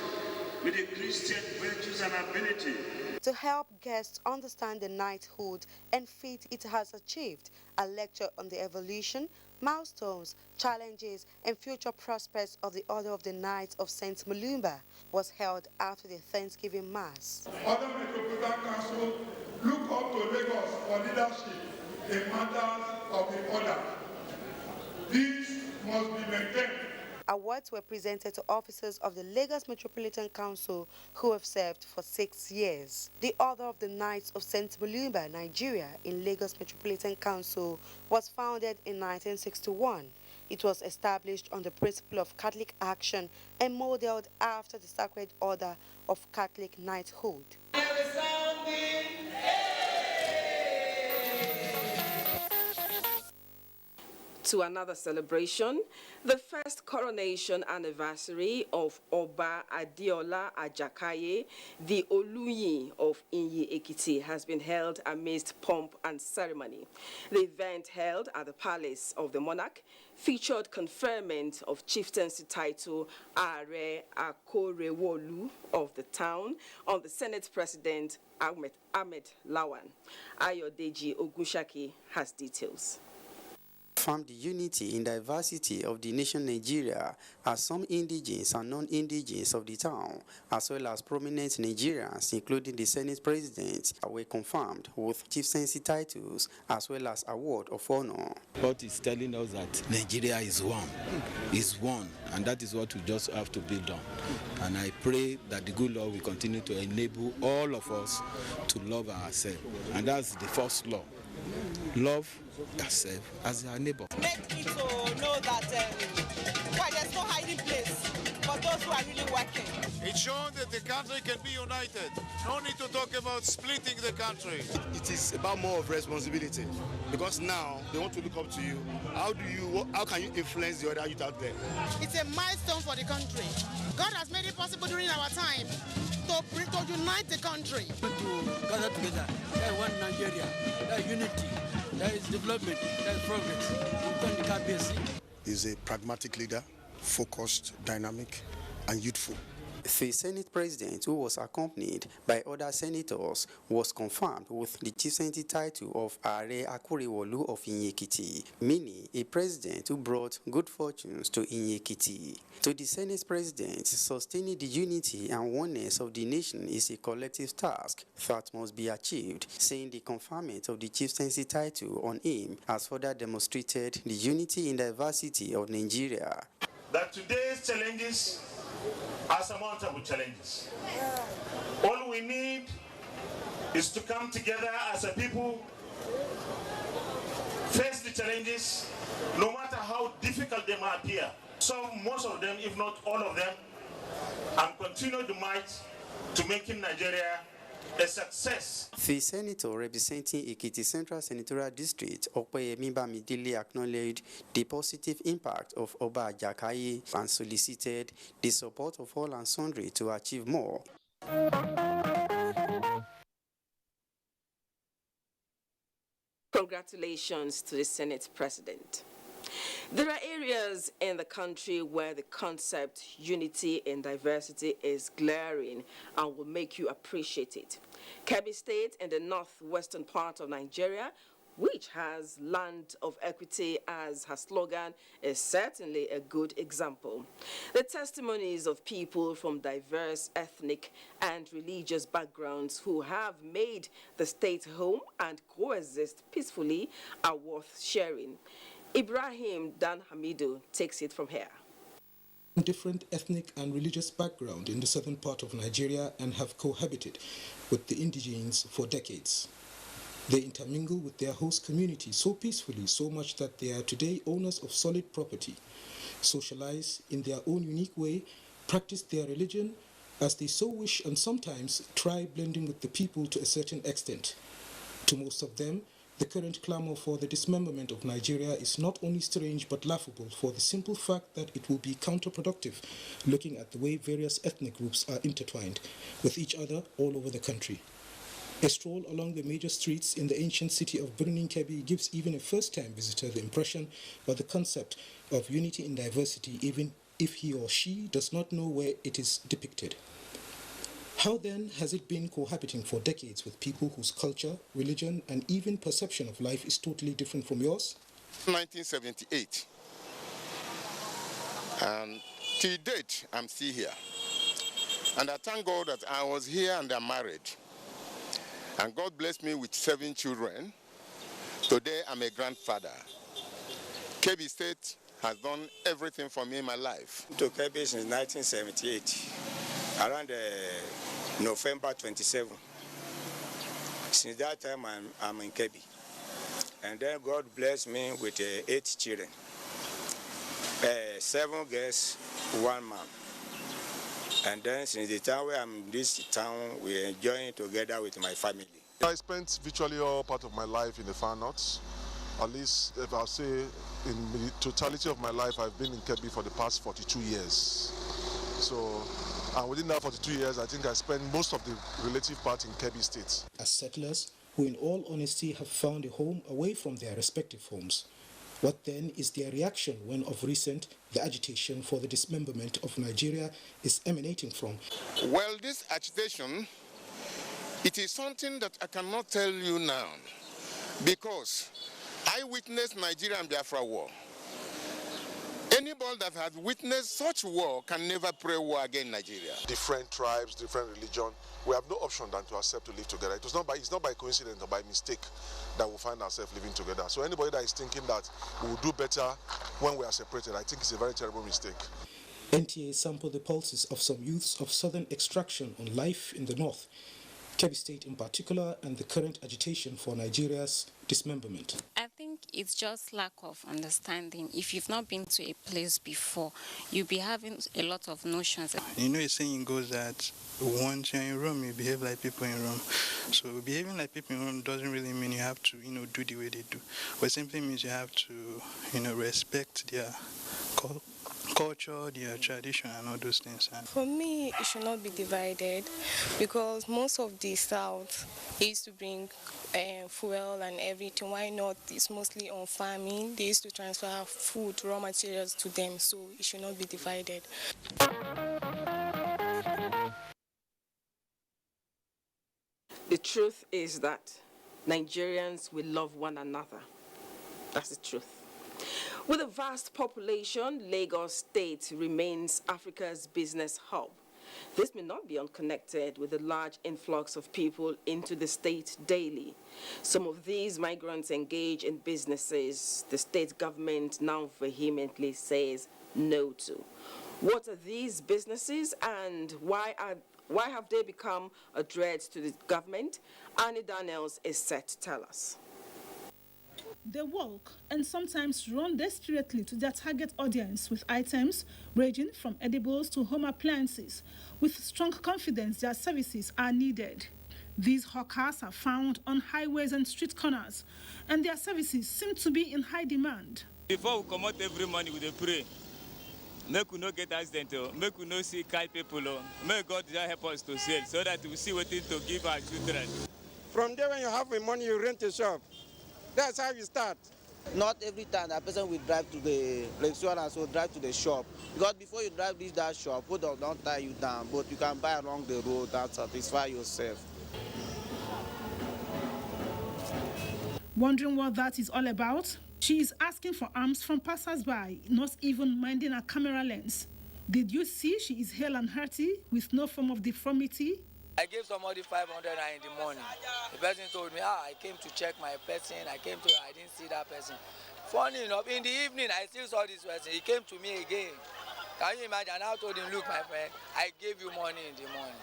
with the Christian virtues and ability. To help guests understand the knighthood and feat it has achieved, a lecture on the evolution, milestones, challenges, and future prospects of the Order of the Knights of St. Mulumba was held after the Thanksgiving Mass. Other Metropolitan Council look up to Lagos for leadership in matters of the order. These must be maintained. Awards were presented to officers of the Lagos Metropolitan Council who have served for 6 years. The Order of the Knights of St. Mulumba, Nigeria, in Lagos Metropolitan Council was founded in 1961. It was established on the principle of Catholic action and modeled after the Sacred Order of Catholic Knighthood. To another celebration, the first coronation anniversary of Oba Adeola Ajakaye, the Oluyi of Inyi Ekiti, has been held amidst pomp and ceremony. The event held at the palace of the monarch featured conferment of chieftaincy title Are Akorewolu of the town on the Senate President Ahmed Lawan. Ayodeji Ogunshaki has details. Affirm the unity in diversity of the nation Nigeria as some indigenes and non-indigenes of the town, as well as prominent Nigerians, including the Senate President, were confirmed with chieftaincy titles as well as award of honor. What is telling us that Nigeria is one, and that is what we just have to build on. And I pray that the good Lord will continue to enable all of us to love ourselves, and that's the first law. Love yourself as your neighbor. Make me to know that there's no hiding place for those who are really working. It's shown that the country can be united. No need to talk about splitting the country. It is about more of responsibility, because now they want to look up to you. How can you influence the other youth out there? It's a milestone for the country. God has made it possible during our time to unite the country. To gather together, there is one Nigeria, there is unity, there is development, there is progress. He's a pragmatic leader, focused, dynamic, and youthful. The Senate President, who was accompanied by other senators, was confirmed with the chieftaincy title of Are Akurewolu of Inyekiti, meaning a president who brought good fortunes to Inyekiti. To the Senate President, sustaining the unity and oneness of the nation is a collective task that must be achieved, saying the conferment of the chieftaincy title on him has further demonstrated the unity in diversity of Nigeria. That today's challenges are surmountable challenges. All we need is to come together as a people, face the challenges, no matter how difficult they may appear, solve most of them, if not all of them, and continue the march to making Nigeria a success. The senator representing Ekiti Central Senatorial District, Opeyemi Bamidele, acknowledged the positive impact of Oba Ajakaye and solicited the support of all and sundry to achieve more. Congratulations to the Senate President. There are areas in the country where the concept unity in diversity is glaring and will make you appreciate it. Kebbi State in the northwestern part of Nigeria, which has land of equity as her slogan, is certainly a good example. The testimonies of people from diverse ethnic and religious backgrounds who have made the state home and coexist peacefully are worth sharing. Ibrahim Dan Hamidu takes it from here. Different ethnic and religious background in the southern part of Nigeria and have cohabited with the indigenes for decades. They intermingle with their host community so peacefully, so much that they are today owners of solid property, socialize in their own unique way, practice their religion as they so wish, and sometimes try blending with the people to a certain extent. To most of them, the current clamor for the dismemberment of Nigeria is not only strange but laughable for the simple fact that it will be counterproductive, looking at the way various ethnic groups are intertwined with each other all over the country. A stroll along the major streets in the ancient city of Birnin Kebbi gives even a first-time visitor the impression of the concept of unity in diversity, even if he or she does not know where it is depicted. How then has it been cohabiting for decades with people whose culture, religion, and even perception of life is totally different from yours? 1978, and till date, I'm still here. And I thank God that I was here and I'm married. And God blessed me with 7 children. Today, I'm a grandfather. Kebbi State has done everything for me in my life. To Kebbi since 1978, around November 27. Since that time, I'm in Kebbi. And then God blessed me with 8 children. 7 girls, 1 man. And then since the time where I'm in this town, we're enjoying together with my family. I spent virtually all part of my life in the far north. At least, if I'll say, in the totality of my life, I've been in Kebbi for the past 42 years. So, and within that 42 years, I think I spent most of the relative part in Kebbi State. As settlers, who in all honesty have found a home away from their respective homes, what then is their reaction when of recent the agitation for the dismemberment of Nigeria is emanating from? Well, this agitation, it is something that I cannot tell you now, because I witnessed Nigeria and Biafra war. Anybody that has witnessed such war can never pray war against Nigeria. Different tribes, different religion. We have no option than to accept to live together. It's not by coincidence or by mistake that we find ourselves living together. So anybody that is thinking that we will do better when we are separated, I think it's a very terrible mistake. NTA sampled the pulses of some youths of southern extraction on life in the north, Kebbi State in particular, and the current agitation for Nigeria's dismemberment. I think it's just lack of understanding. If you've not been to a place before, you'll be having a lot of notions. You know, a saying goes that once you're in Rome, you behave like people in Rome. So behaving like people in Rome doesn't really mean you have to, do the way they do. But it simply means you have to, respect their culture, their tradition, and all those things. For me, it should not be divided, because most of the South used to bring fuel and everything. Why not? It's mostly on farming. They used to transfer food, raw materials to them, so it should not be divided. The truth is that Nigerians will love one another. That's the truth. With a vast population, Lagos State remains Africa's business hub. This may not be unconnected with the large influx of people into the state daily. Some of these migrants engage in businesses the state government now vehemently says no to. What are these businesses and why have they become a dread to the government? Annie Daniels is set to tell us. They walk and sometimes run desperately to their target audience with items ranging from edibles to home appliances, with strong confidence their services are needed. These hawkers are found on highways and street corners, and their services seem to be in high demand. Before we come out every morning with a pray, make we not get accident, make we not see kind people, may God help us to sell so that we see what to give our children. From there, when you have the money, you rent a shop. That's how you start. Not every time that person will drive to the restaurant, so drive to the shop. Because before you drive reach that shop, hold on, don't tie you down, but you can buy along the road and satisfy yourself. Wondering what that is all about? She is asking for alms from passers-by, not even minding a camera lens. Did you see she is hale and hearty with no form of deformity? I gave somebody 500 in the morning. The person told me, I came to check my person. I didn't see that person. Funny enough, in the evening, I still saw this person. He came to me again. Can you imagine? I told him, look, my friend, I gave you money in the morning.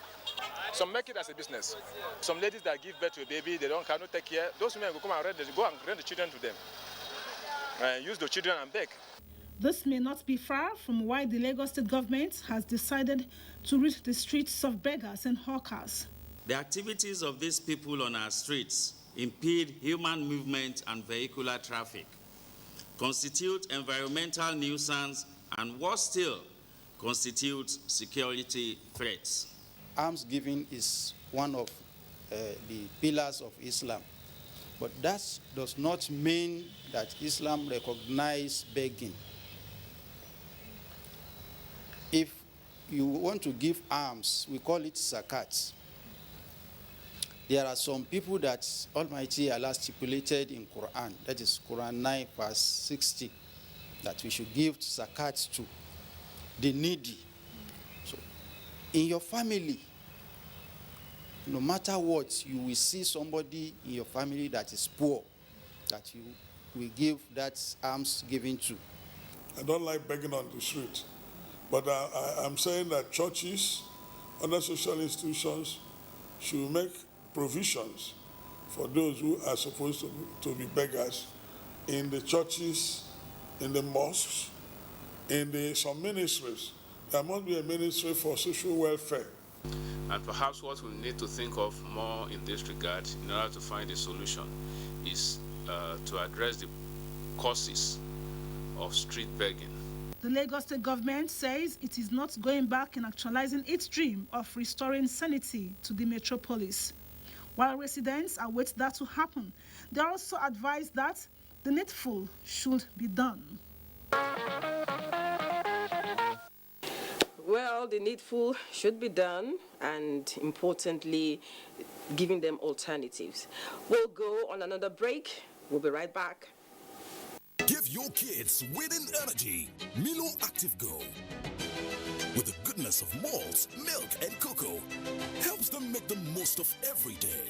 Some make it as a business. Some ladies that give birth to a baby, they cannot take care. Those women will come and rent the children to them. Use the children and beg. This may not be far from why the Lagos State government has decided to rid the streets of beggars and hawkers. The activities of these people on our streets impede human movement and vehicular traffic, constitute environmental nuisance, and worse still, constitute security threats. Alms giving is one of the pillars of Islam, but that does not mean that Islam recognizes begging. If you want to give alms, we call it zakat. There are some people that Almighty Allah stipulated in Quran, that is Quran 9 verse 60, that we should give zakat to the needy. So, in your family, no matter what, you will see somebody in your family that is poor, that you will give that alms giving to. I don't like begging on the street. But I'm saying that churches, other social institutions should make provisions for those who are supposed to be beggars in the churches, in the mosques, in some ministries. There must be a ministry for social welfare. And perhaps what we need to think of more in this regard in order to find a solution is to address the causes of street begging. The Lagos State government says it is not going back in actualizing its dream of restoring sanity to the metropolis. While residents await that to happen, they are also advised that the needful should be done. Well, the needful should be done, and importantly, giving them alternatives. We'll go on another break. We'll be right back. Give your kids winning energy. Milo Active Go. With the goodness of malt, milk, and cocoa, helps them make the most of every day.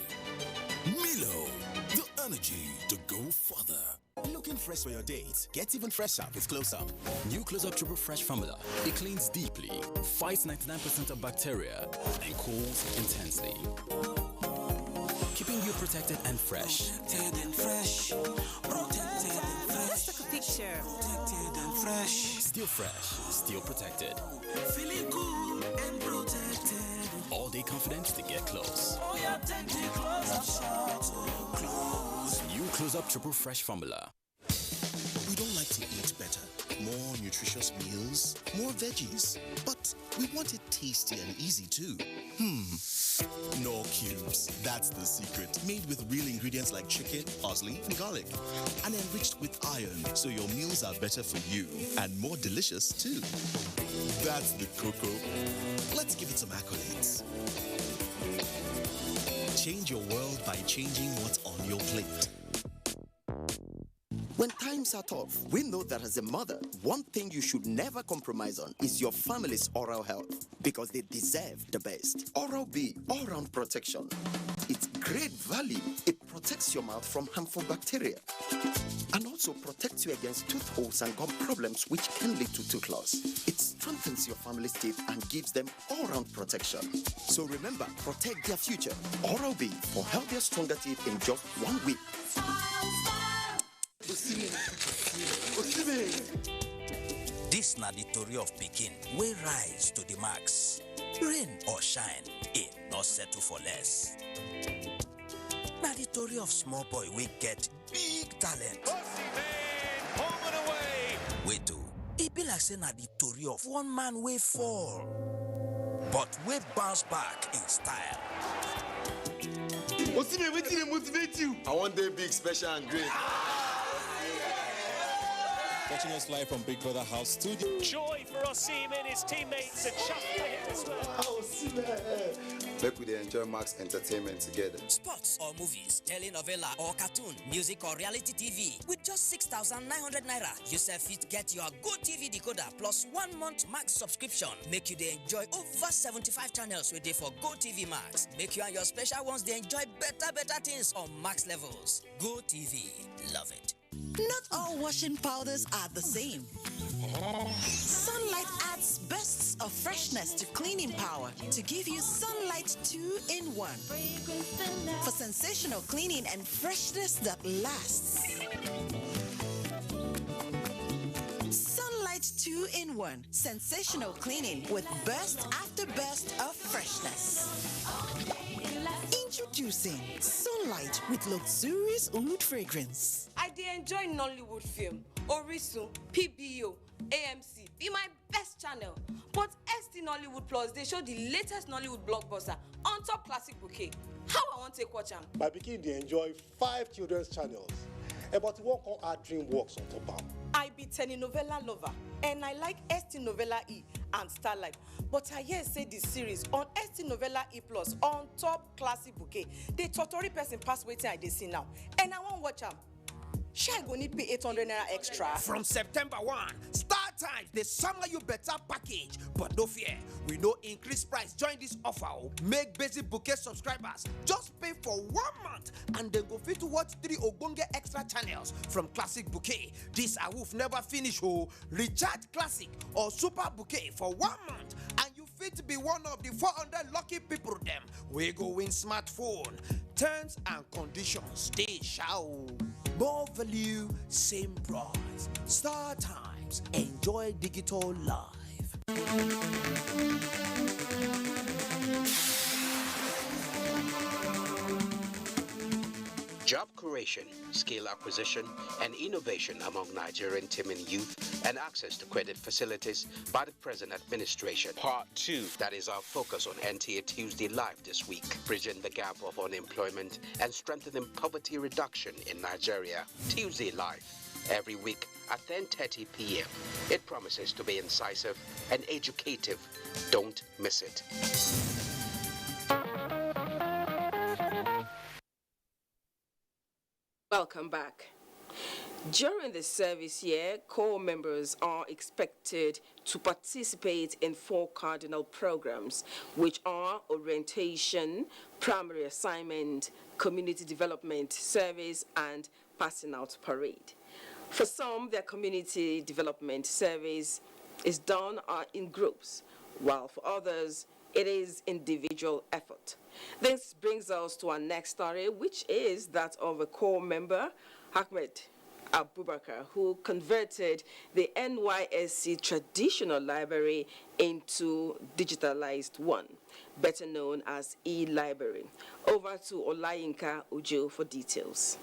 Milo, the energy to go further. Looking fresh for your date? Get even fresher with Close Up. New Close Up Triple Fresh formula. It cleans deeply, fights 99% of bacteria, and cools intensely, keeping you protected and fresh. Protected and fresh. Protected and fresh. Let's take a picture. Protected and fresh. Still fresh, still protected. Feeling cool and protected. All day confidence to get close. Oh yeah, take the Close Up shot to close. New Close Up Triple Fresh formula. We don't like to eat better, more More nutritious meals, more veggies, but we want it tasty and easy too. Knorr Cubes, that's the secret. Made with real ingredients like chicken, parsley, and garlic, and enriched with iron, so your meals are better for you and more delicious too. That's the cocoa. Let's give it some accolades. Change your world by changing what's on your plate. When times are tough, we know that as a mother, one thing you should never compromise on is your family's oral health, because they deserve the best. Oral-B, all-round protection. Its great value, it protects your mouth from harmful bacteria and also protects you against tooth holes and gum problems which can lead to tooth loss. It strengthens your family's teeth and gives them all-round protection. So remember, protect their future. Oral-B for healthier, stronger teeth in just 1 week. This na the story of Pekin, wey rise to the max. Rain or shine, it not settle for less. Na the story of small boy wey get big talent. Home and away. Wait o, e be like say na the story of one man wey fall, but wey bounce back in style. Osimhen, wetin dey motivate you? I want dey big, special and great. Watching us live from Big Brother House Studio. Joy for Osimhen, his teammates are chuffed for him as well. Osimhen. Make we enjoy Max Entertainment together. Sports or movies, telenovela or cartoon, music or reality TV. With just 6,900 naira, you fit get your GoTV decoder plus 1 month Max subscription. Make you enjoy over 75 channels with for GoTV Max. Make you and your special ones enjoy better things on Max levels. GoTV, love it. Not all washing powders are the same. Sunlight adds bursts of freshness to cleaning power to give you Sunlight 2-in-1 for sensational cleaning and freshness that lasts. Sunlight 2-in-1, sensational cleaning with burst after burst of freshness. Introducing Sunlight with luxurious oud fragrance. I enjoy Nollywood film, Orisun, PBO, AMC, be my best channel. But ST Nollywood Plus, they show the latest Nollywood blockbuster on top classic bouquet. How I want to take watch them? My pikin they enjoy 5 children's channels, but one can add DreamWorks on top of. I be telenovela lover, and I like ST Novella E and Starlight. But I hear say this series on ST Novella E Plus on top classic bouquet, the Totori person pass waiting I dey see now, and I won't watch them. Shall I go need pay 800 naira extra? From September 1, Star Times, they summer you better package. But no fear, we no increase price. Join this offer. Make basic bouquet subscribers just pay for 1 month and then go fit to watch 3 Ogonge extra channels from Classic Bouquet. This awoof never finish. Recharge Classic or Super Bouquet for 1 month and you fit be one of the 400 lucky people them. We go win smartphone. Terms and conditions, they shall. More value, same price. Star Times, enjoy digital life. Job creation, skill acquisition, and innovation among Nigerian teeming youth, and access to credit facilities by the present administration. Part 2. That is our focus on NTA Tuesday Live this week, bridging the gap of unemployment and strengthening poverty reduction in Nigeria. Tuesday Live, every week at 10:30 p.m. It promises to be incisive and educative. Don't miss it. Welcome back. During the service year, core members are expected to participate in 4 cardinal programs, which are orientation, primary assignment, community development service, and passing out parade. For some, their community development service is done in groups, while for others, it is individual effort. This brings us to our next story, which is that of a core member, Ahmed Abubakar, who converted the NYSC traditional library into digitalized one, better known as e-library. Over to Olayinka Ujo for details.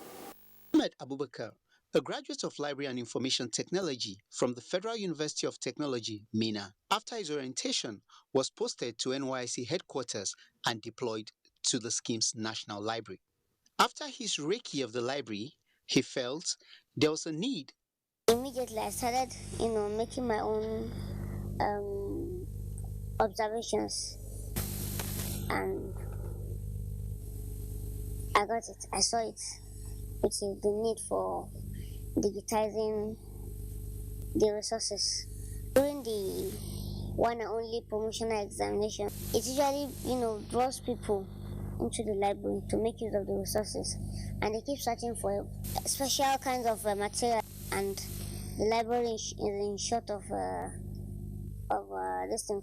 Ahmed Abubakar a graduate of Library and Information Technology from the Federal University of Technology, MENA, after his orientation, was posted to NYSC headquarters and deployed to the scheme's National Library. After his recce of the library, he felt there was a need. Immediately, I started, making my own observations, and I got it. I saw it, which is the need for digitizing the resources. During the one and only promotional examination, it usually, draws people into the library to make use of the resources, and they keep searching for special kinds of material, and the library is in short of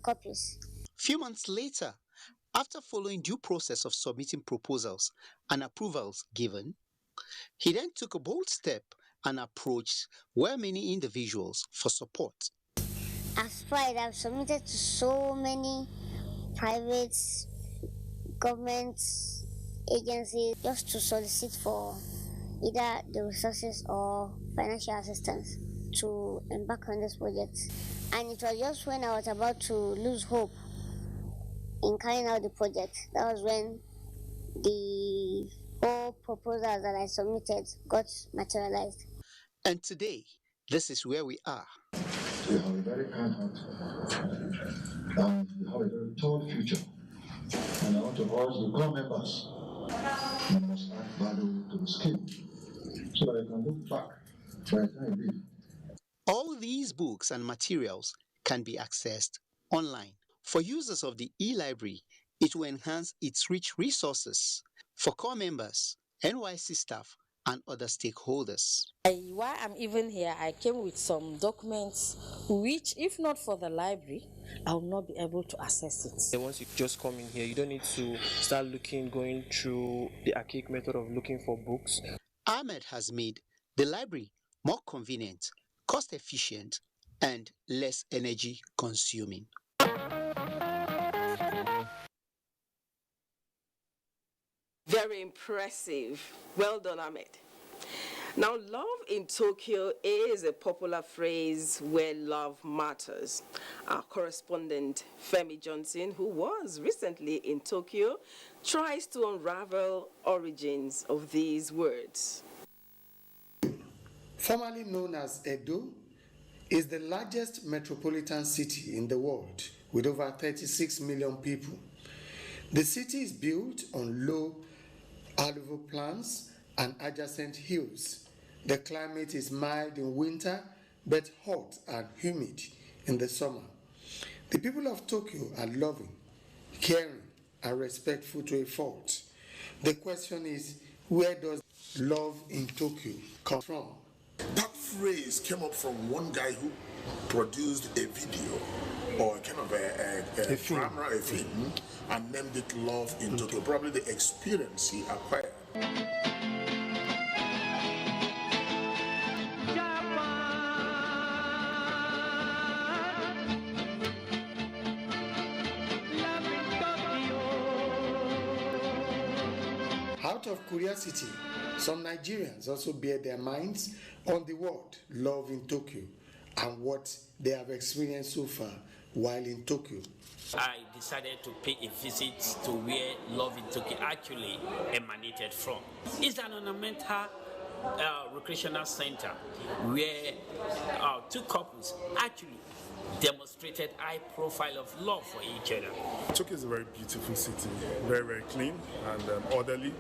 copies. Few months later, after following due process of submitting proposals and approvals given, he then took a bold step and approached well-meaning individuals for support. I've tried. I've submitted to so many private government agencies just to solicit for either the resources or financial assistance to embark on this project. And it was just when I was about to lose hope in carrying out the project, that was when the whole proposals that I submitted got materialized. And today, this is where we are. We have a very kind heart and we have a very tall future. And I want to urge the core members, you must add value to the scheme so that you can look back by the time you leave. All these books and materials can be accessed online. For users of the e-library, it will enhance its rich resources. For core members, NYSC staff, and other stakeholders. While I'm even here, I came with some documents which, if not for the library, I will not be able to access it. Once you just come in here, you don't need to start going through the archaic method of looking for books. Ahmed has made the library more convenient, cost-efficient, and less energy-consuming. Very impressive. Well done, Ahmed. Now, love in Tokyo is a popular phrase where love matters. Our correspondent, Femi Johnson, who was recently in Tokyo, tries to unravel origins of these words. Formerly known as Edo, is the largest metropolitan city in the world with over 36 million people. The city is built on low alluvial plains and adjacent hills. The climate is mild in winter but hot and humid in the summer. The people of Tokyo are loving, caring, and respectful to a fault. The question is, where does love in Tokyo come from? That phrase came up from one guy who produced a video or kind of a film and named it Love in Tokyo, probably the experience he acquired. Out of curiosity, some Nigerians also bear their minds on the word love in Tokyo and what they have experienced so far while in Tokyo. I decided to pay a visit to where Love in Tokyo actually emanated from. It's an ornamental recreational center where two couples actually demonstrated high profile of love for each other. Tokyo is a very beautiful city, very, very clean and orderly.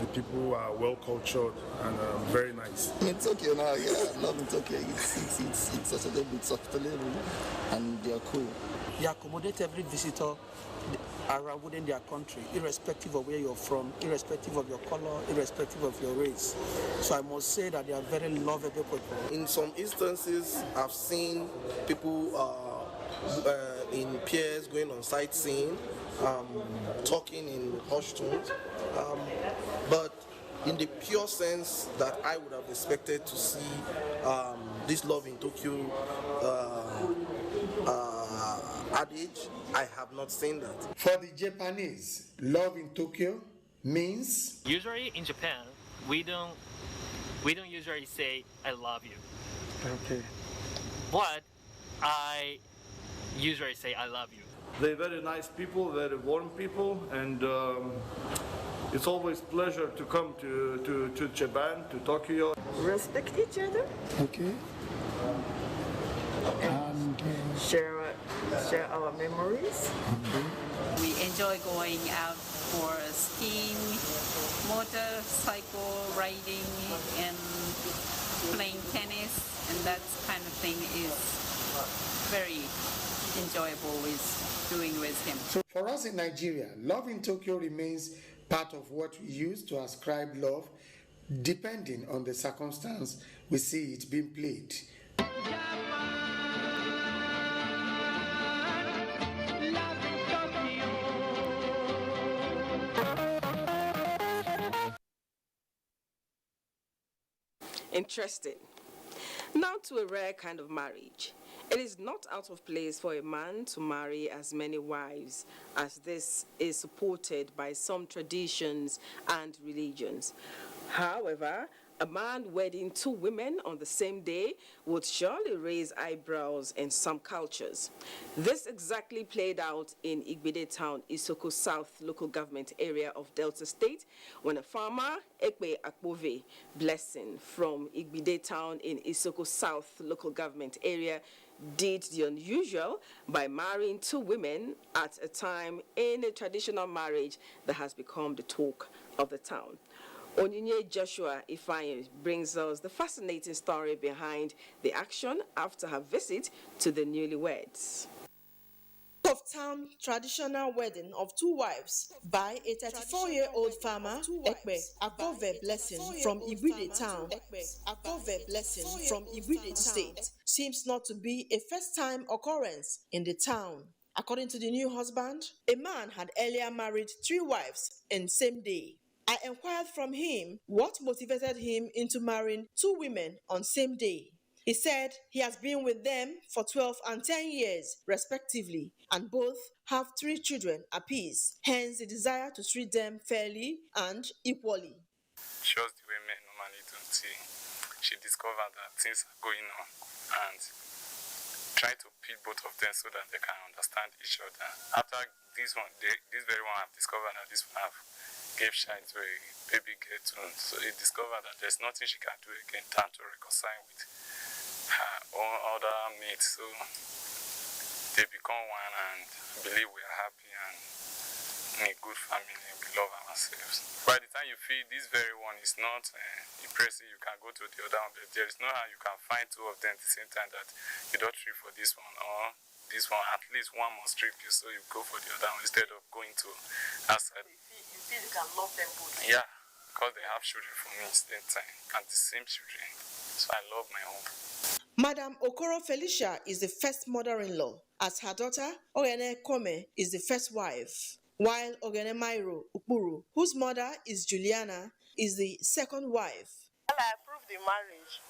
The people are well cultured and very nice. In Tokyo now, yeah, love in Tokyo. It's such a little bit soft and they are cool. They accommodate every visitor around within their country, irrespective of where you're from, irrespective of your color, irrespective of your race. So I must say that they are very lovable people. In some instances, I've seen people in pairs going on sightseeing, talking in hushed tones, but in the pure sense that I would have expected to see this Love in Tokyo adage, I have not seen that. For the Japanese, love in Tokyo means? Usually in Japan, we don't we don't usually say I love you. Okay. But I usually say I love you. They're very nice people, very warm people, and it's always pleasure to come to Japan, to Tokyo. Respect each other. Okay. And share our memories. We enjoy going out for skiing, motorcycle riding, and playing tennis, and that kind of thing is very enjoyable with doing with him. So for us in Nigeria, love in Tokyo remains part of what we use to ascribe love, depending on the circumstance we see it being played. Interesting. Now to a rare kind of marriage. It is not out of place for a man to marry as many wives as this is supported by some traditions and religions. However, a man wedding two women on the same day would surely raise eyebrows in some cultures. This exactly played out in Igbide Town, Isoko South local government area of Delta State, when a farmer, Ekpe Akpove Blessing from Igbide Town in Isoko South local government area, did the unusual by marrying two women at a time in a traditional marriage that has become the talk of the town. Onyinye Joshua Ifeanyi brings us the fascinating story behind the action after her visit to the newlyweds. Of town traditional wedding of two wives by a 34-year-old farmer, Ekpe Akpove Blessing from Igbide Town, State, seems not to be a first-time occurrence in the town. According to the new husband, a man had earlier married three wives in same day. I inquired from him what motivated him into marrying two women on same day. He said he has been with them for 12 and 10 years, respectively, and both have three children apiece, hence the desire to treat them fairly and equally. Shows the way men normally don't see. She discovered that things are going on and try to pit both of them so that they can understand each other. After this very one have discovered that this one have gave child to a baby girl too, so he discovered that there's nothing she can do again than to reconcile with her own other mates. So they become one and believe we are happy and in a good family, we love ourselves. By the time you feel this very one is not impressive, you can go to the other one, but there is no how you can find two of them at the same time that you don't trip for this one or this one, at least one must trip you, so you go for the other one instead of going to outside. You feel you can love them both? Yeah, because they have children for me at the same time, and the same children, so I love my home. Madam Okoro Felicia is the first mother-in-law, as her daughter, Ogene Kome, is the first wife, while Ogene Mairo Ukpuru, whose mother is Juliana, is the second wife. Well, I approved the marriage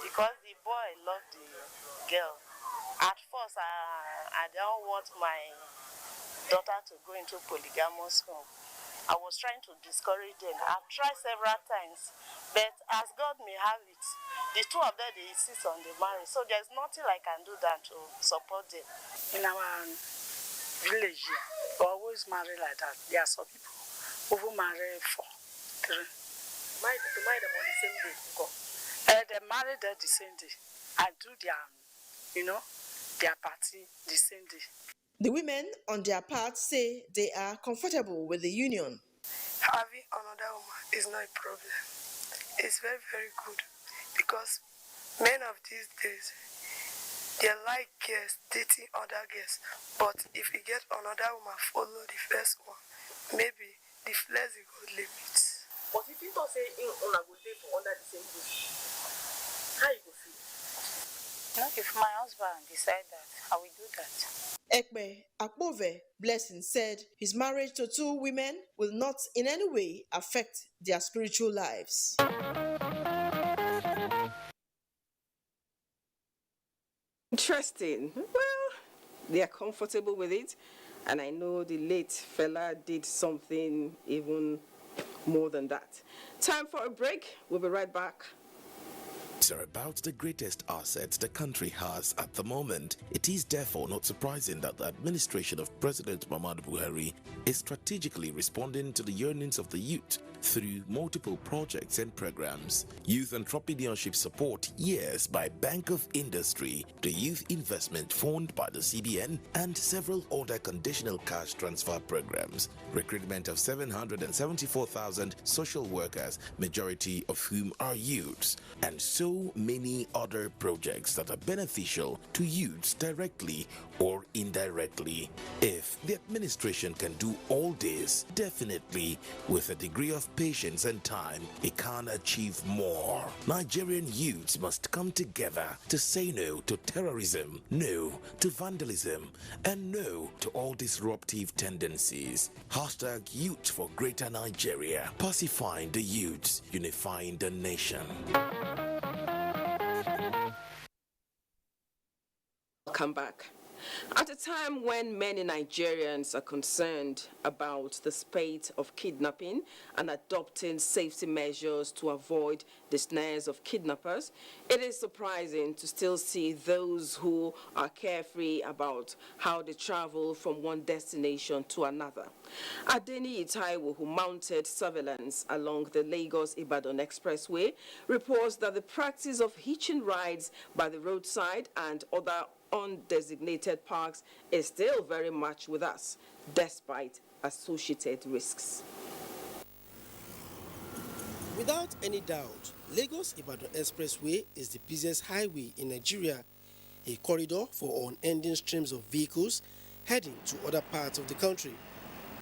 because the boy loved the girl. At first, I don't want my daughter to go into polygamous home. I was trying to discourage them. I've tried several times, but as God may have it, the two of them, they insist on the marriage. So there's nothing I can do than to support them. In our village here, we always marry like that. There are some people who marry for three. To marry them on the same day. They marry them the same day. I do their, their party the same day. The women, on their part, say they are comfortable with the union. Having another woman is not a problem. It's very, very good because men of these days, they like girls dating other girls. But if you get another woman, follow the first one, maybe the flexible limits. But if you don't say in on a good day for under the same roof, how you go feel? No, if my husband decide that, I will do that. Ekpe Akpove Blessing said his marriage to two women will not in any way affect their spiritual lives. Interesting. Well, they are comfortable with it, and I know the late fella did something even more than that. Time for a break. We'll be right back youths are about the greatest assets the country has at the moment. It is therefore not surprising that the administration of President Muhammadu Buhari is strategically responding to the yearnings of the youth through multiple projects and programs. Youth entrepreneurship support years by Bank of Industry, the Youth Investment Fund by the CBN, and several other conditional cash transfer programs. Recruitment of 774,000 social workers, majority of whom are youths, and so many other projects that are beneficial to youths directly or indirectly. If the administration can do all this, definitely with a degree of patience and time, it can achieve more. Nigerian youths must come together to say no to terrorism, no to vandalism, and no to all disruptive tendencies. Hashtag Youth for Greater Nigeria. Pacifying the youths, unifying the nation. Welcome back. At a time when many Nigerians are concerned about the spate of kidnapping and adopting safety measures to avoid the snares of kidnappers, it is surprising to still see those who are carefree about how they travel from one destination to another. Adeni Itaiwo, who mounted surveillance along the Lagos-Ibadan Expressway, reports that the practice of hitching rides by the roadside and other undesignated parks is still very much with us, despite associated risks. Without any doubt, Lagos-Ibadan Expressway is the busiest highway in Nigeria, a corridor for unending streams of vehicles heading to other parts of the country.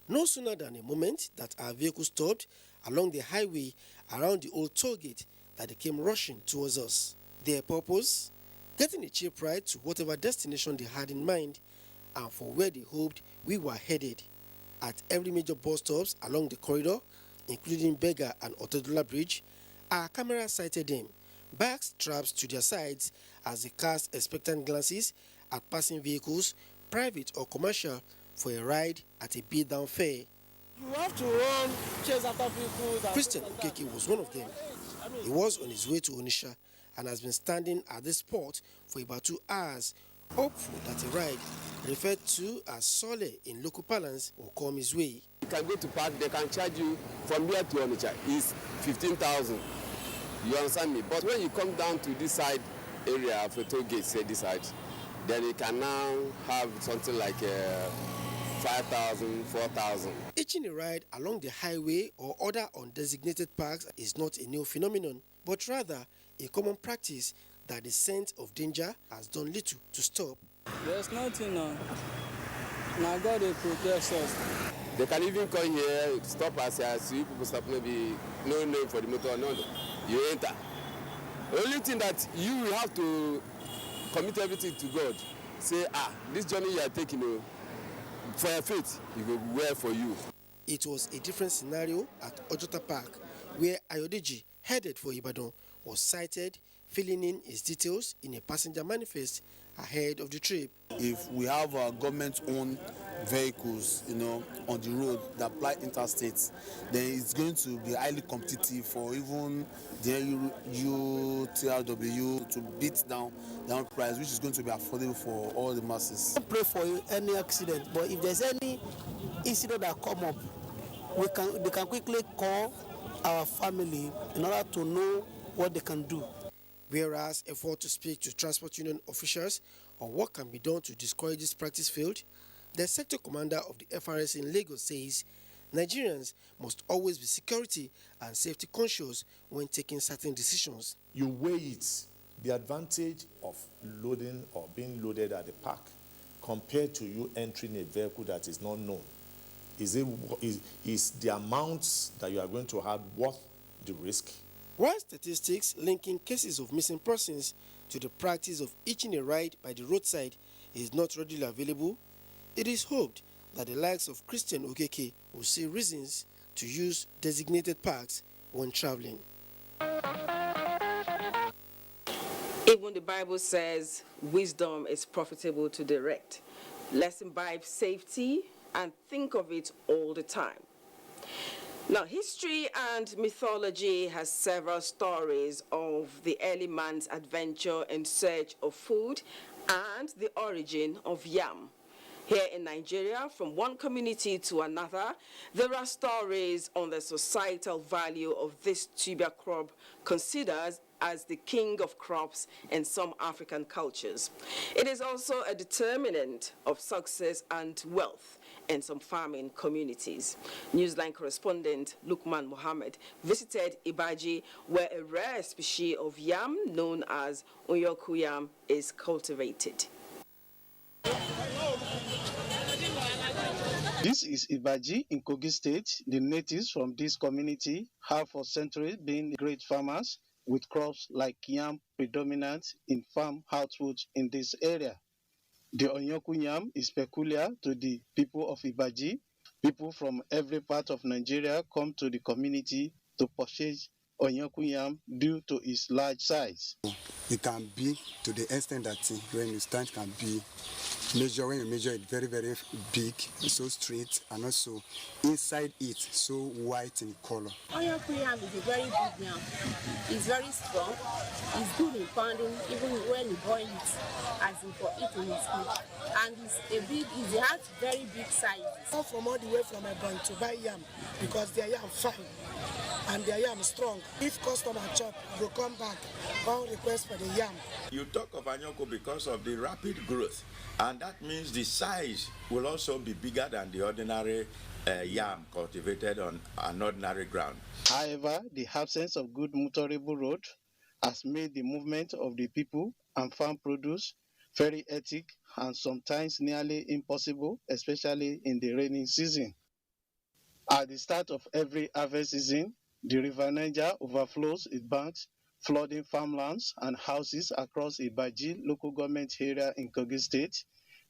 No sooner than a moment that our vehicle stopped along the highway around the old toll gate that they came rushing towards us. Their purpose? Getting a cheap ride to whatever destination they had in mind and for where they hoped we were headed. At every major bus stops along the corridor, including Bega and Otedola Bridge, our camera sighted them, bags strapped to their sides as they cast expectant glances at passing vehicles, private or commercial, for a ride at a beat-down fare. You have to run, chase after people. Christian Okeke was one of them. He was on his way to Onitsha and has been standing at this spot for about 2 hours, hopeful that a ride, referred to as Sole in local parlance, will come his way. You can go to park, they can charge you from here to Onitsha. It's 15,000. You understand me? But when you come down to this side area of the toll gate, say this side, then you can now have something like 5,000, 4,000. Hitching a ride along the highway or other undesignated parks is not a new phenomenon, but rather a common practice that the sense of danger has done little to stop. There's nothing now. Now God will protect us. They can even come here, stop us here, see people stop, maybe no name for the motor, no. You enter. The only thing that you will have to commit everything to God. Say, this journey you are taking, for your faith, it will be well for you. It was a different scenario at Ojota Park, where Ayodeji, headed for Ibadan, was sighted filling in his details in a passenger manifest ahead of the trip. If we have government-owned vehicles, on the road that apply interstates, then it's going to be highly competitive for even the UTRW to beat down price, which is going to be affordable for all the masses. Don't pray for any accident, but if there's any incident that come up, they can quickly call our family in order to know what they can do. Whereas effort to speak to transport union officials on what can be done to discourage this practice failed, the sector commander of the FRS in Lagos says Nigerians must always be security and safety conscious when taking certain decisions. You weigh it, the advantage of loading or being loaded at the park compared to you entering a vehicle that is not known. Is the amounts that you are going to have worth the risk? While statistics linking cases of missing persons to the practice of hitching a ride by the roadside is not readily available, it is hoped that the likes of Christian Okeke will see reasons to use designated parks when traveling. Even the Bible says wisdom is profitable to direct. Let's imbibe safety and think of it all the time. Now, history and mythology has several stories of the early man's adventure in search of food and the origin of yam. Here in Nigeria, from one community to another, there are stories on the societal value of this tuber crop, considered as the king of crops in some African cultures. It is also a determinant of success and wealth in some farming communities. Newsline correspondent Lukman Mohammed visited Ibaji, where a rare species of yam known as Onyoku yam is cultivated. This is Ibaji in Kogi State. The natives from this community have for centuries been great farmers, with crops like yam predominant in farm households in this area. The Onyoku yam is peculiar to the people of Ibaji. People from every part of Nigeria come to the community to purchase Onyoku yam due to its large size. It can be to the extent that when you stand can be measure, when you measure it very, very big, so straight, and also inside it so white in color. Onyoku yam is a very big yam. It's very strong. It's good in pounding, even when you boil it, as in for eating it's good. And it has very big sizes. Come from all the way from Ebonyi to buy yam because their yam fine and their yam strong. If customer chop, go come back, come request for the yam. You talk of Onyoku because of the rapid growth, and that means the size will also be bigger than the ordinary yam cultivated on an ordinary ground. However, the absence of good motorable road has made the movement of the people and farm produce very hectic and sometimes nearly impossible, especially in the rainy season. At the start of every harvest season, the River Niger overflows its banks, flooding farmlands and houses across Ibaji local government area in Kogi State.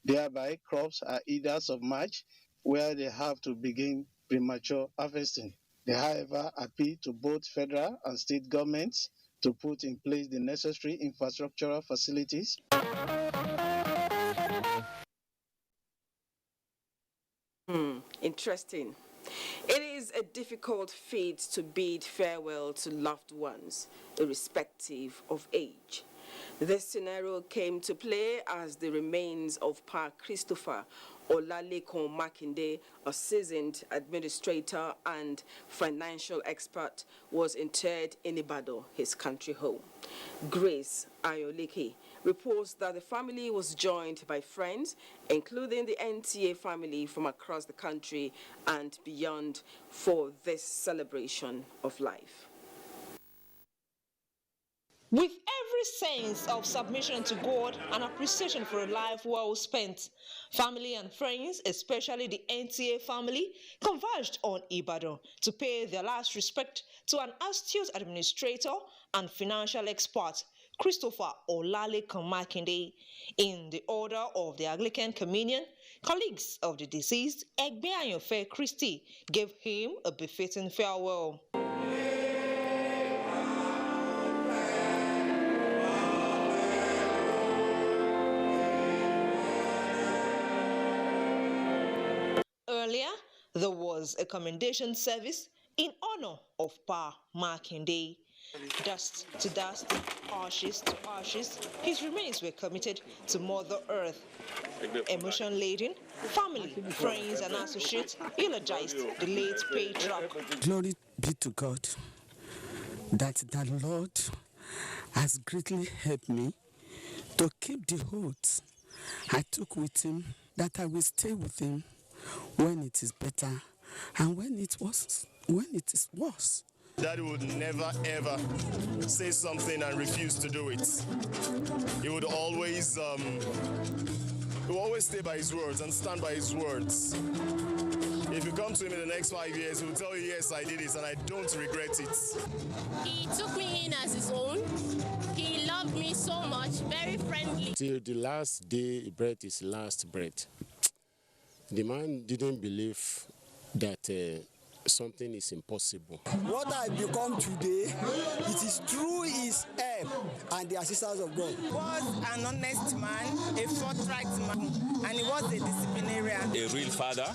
Thereby, crops are either submerged, where they have to begin premature harvesting. They, however, appeal to both federal and state governments to put in place the necessary infrastructural facilities. Interesting. It is a difficult feat to bid farewell to loved ones, irrespective of age. This scenario came to play as the remains of Pa Christopher Olali, a seasoned administrator and financial expert, was interred in Ibadan, his country home. Grace Ayoleke reports that the family was joined by friends, including the NTA family from across the country and beyond, for this celebration of life. With every sense of submission to God and appreciation for a life well spent, family and friends, especially the NTA family, converged on Ibadan to pay their last respect to an astute administrator and financial expert, Christopher Olali Makinde. In the order of the Anglican Communion, colleagues of the deceased, Egbe Ayanfe Christy, gave him a befitting farewell. Earlier, there was a commendation service in honor of Pa Makinde. Dust to dust, ashes to ashes, his remains were committed to Mother Earth. Emotion-laden, family, friends and associates eulogized the late patriarch. Glory be to God that the Lord has greatly helped me to keep the oath I took with him, that I will stay with him when it is better and when it is worse. Daddy would never ever say something and refuse to do it. He would always stay by his words and stand by his words. If you come to him in the next 5 years, he will tell you, yes, I did it and I don't regret it. He took me in as his own. He loved me so much, very friendly. Till the last day he breathed his last breath, the man didn't believe that something is impossible. What I become today, it is through his help and the assistance of God. He was an honest man, a forthright man, and he was a disciplinarian. A real father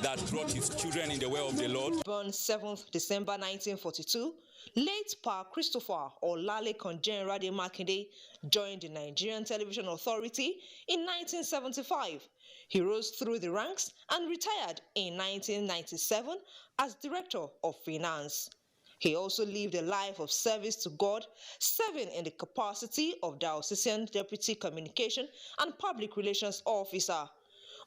that brought his children in the way of the Lord. Born 7th December 1942, late Pa Christopher Olali Conjenrade Makinde joined the Nigerian Television Authority in 1975. He rose through the ranks and retired in 1997 as Director of Finance. He also lived a life of service to God, serving in the capacity of Diocesan Deputy Communication and Public Relations Officer,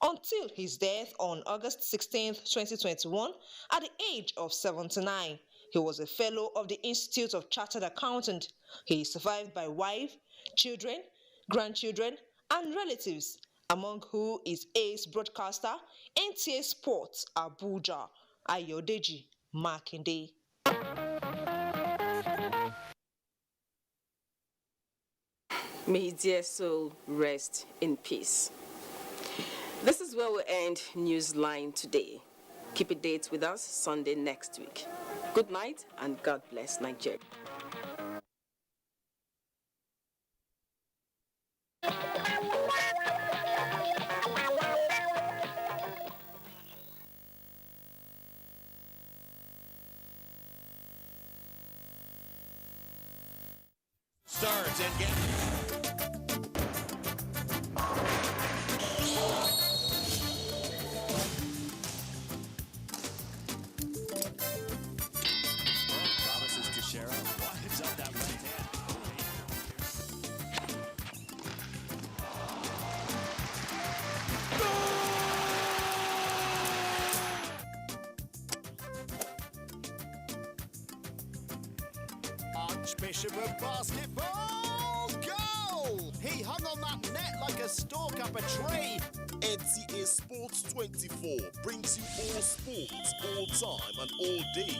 until his death on August 16, 2021, at the age of 79. He was a fellow of the Institute of Chartered Accountants. He is survived by wife, children, grandchildren, and relatives, among who is ace broadcaster, NTA Sports, Abuja, Ayodeji Makinde. May his dear soul rest in peace. This is where we end Newsline today. Keep a date with us Sunday next week. Good night and God bless Nigeria. Starts and gets. Promises to share up. Winds up that right hand. Archbishop of basketball, goal! He hung on that net like a stalk up a tree. NTA Sports 24 brings you all sports, all time and all day.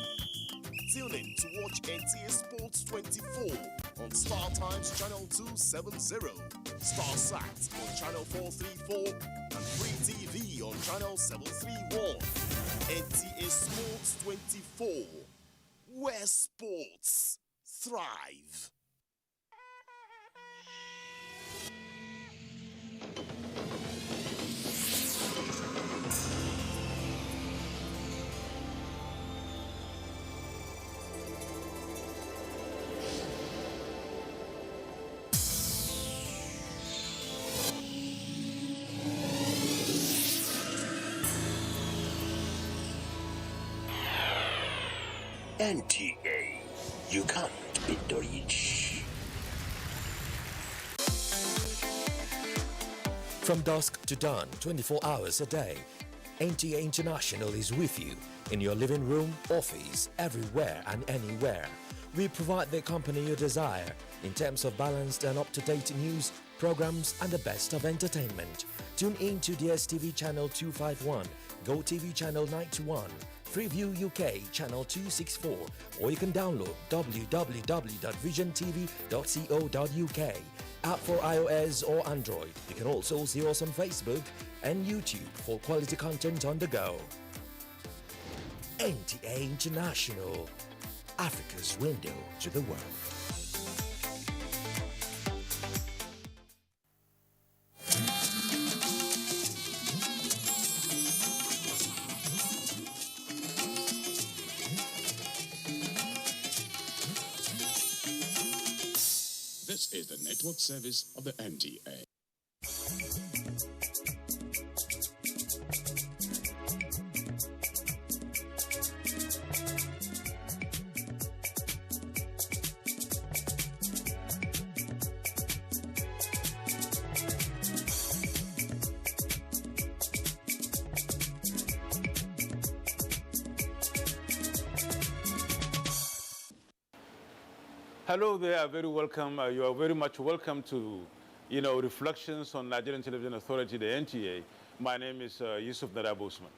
Tune in to watch NTA Sports 24 on Star Times Channel 270, StarSat on Channel 434 and Free TV on Channel 731. NTA Sports 24, where sports thrive. NTA, you can't beat the rich. From dusk to dawn, 24 hours a day, NTA International is with you in your living room, office, everywhere and anywhere. We provide the company you desire in terms of balanced and up-to-date news, programs and the best of entertainment. Tune in to DSTV channel 251, GoTV channel 91, Freeview UK channel 264, or you can download www.visiontv.co.uk. App for iOS or Android. You can also see us on Facebook and YouTube for quality content on the go. NTA International, Africa's window to the world. This is the network service of the NTA. Hello there, very welcome. You are very much welcome to, Reflections on Nigerian Television Authority, the NTA. My name is Yusuf Narab Usman.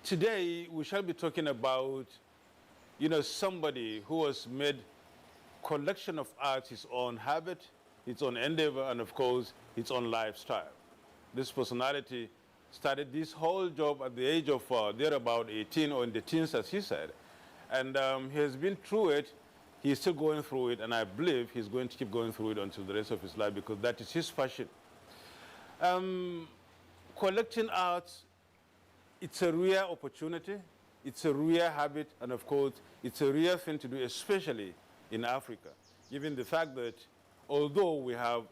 Today, we shall be talking about, somebody who has made collection of arts his own habit, his own endeavor, and of course, his own lifestyle. This personality started this whole job at the age of they're about 18 or in the teens, as he said. And he has been through it. He's still going through it, and I believe he's going to keep going through it until the rest of his life because that is his passion. Collecting art, it's a rare opportunity, it's a rare habit, and of course, it's a rare thing to do, especially in Africa, given the fact that although we have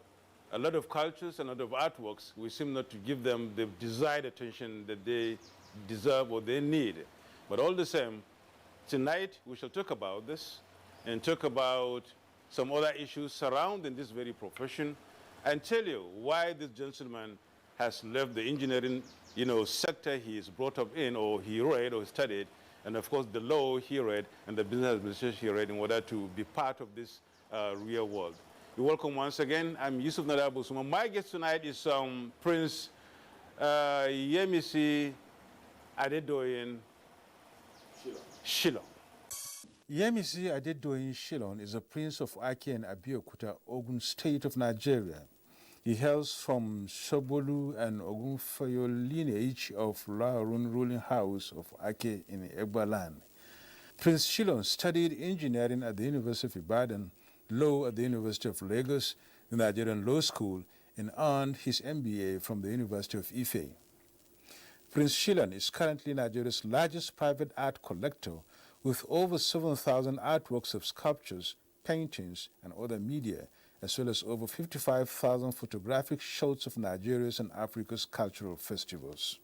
a lot of cultures and a lot of artworks, we seem not to give them the desired attention that they deserve or they need. But all the same, tonight we shall talk about this and talk about some other issues surrounding this very profession and tell you why this gentleman has left the engineering sector he is brought up in, or he read or studied, and of course the law he read and the business administration he read in order to be part of this real world. You're welcome once again. I'm Yusuf Nadabusuma. My guest tonight is Prince Yemisi Shyllon. Yemisi Shyllon is a prince of Ake and Abuja, Ogun State of Nigeria. He hails from Sobolu and Ogunfayo lineage of Laorun ruling house of Ake in Egbaland. Prince Shyllon studied engineering at the University of Ibadan, law at the University of Lagos, the Nigerian Law School, and earned his MBA from the University of Ife. Prince Shyllon is currently Nigeria's largest private art collector with over 7,000 artworks of sculptures, paintings, and other media, as well as over 55,000 photographic shots of Nigeria's and Africa's cultural festivals.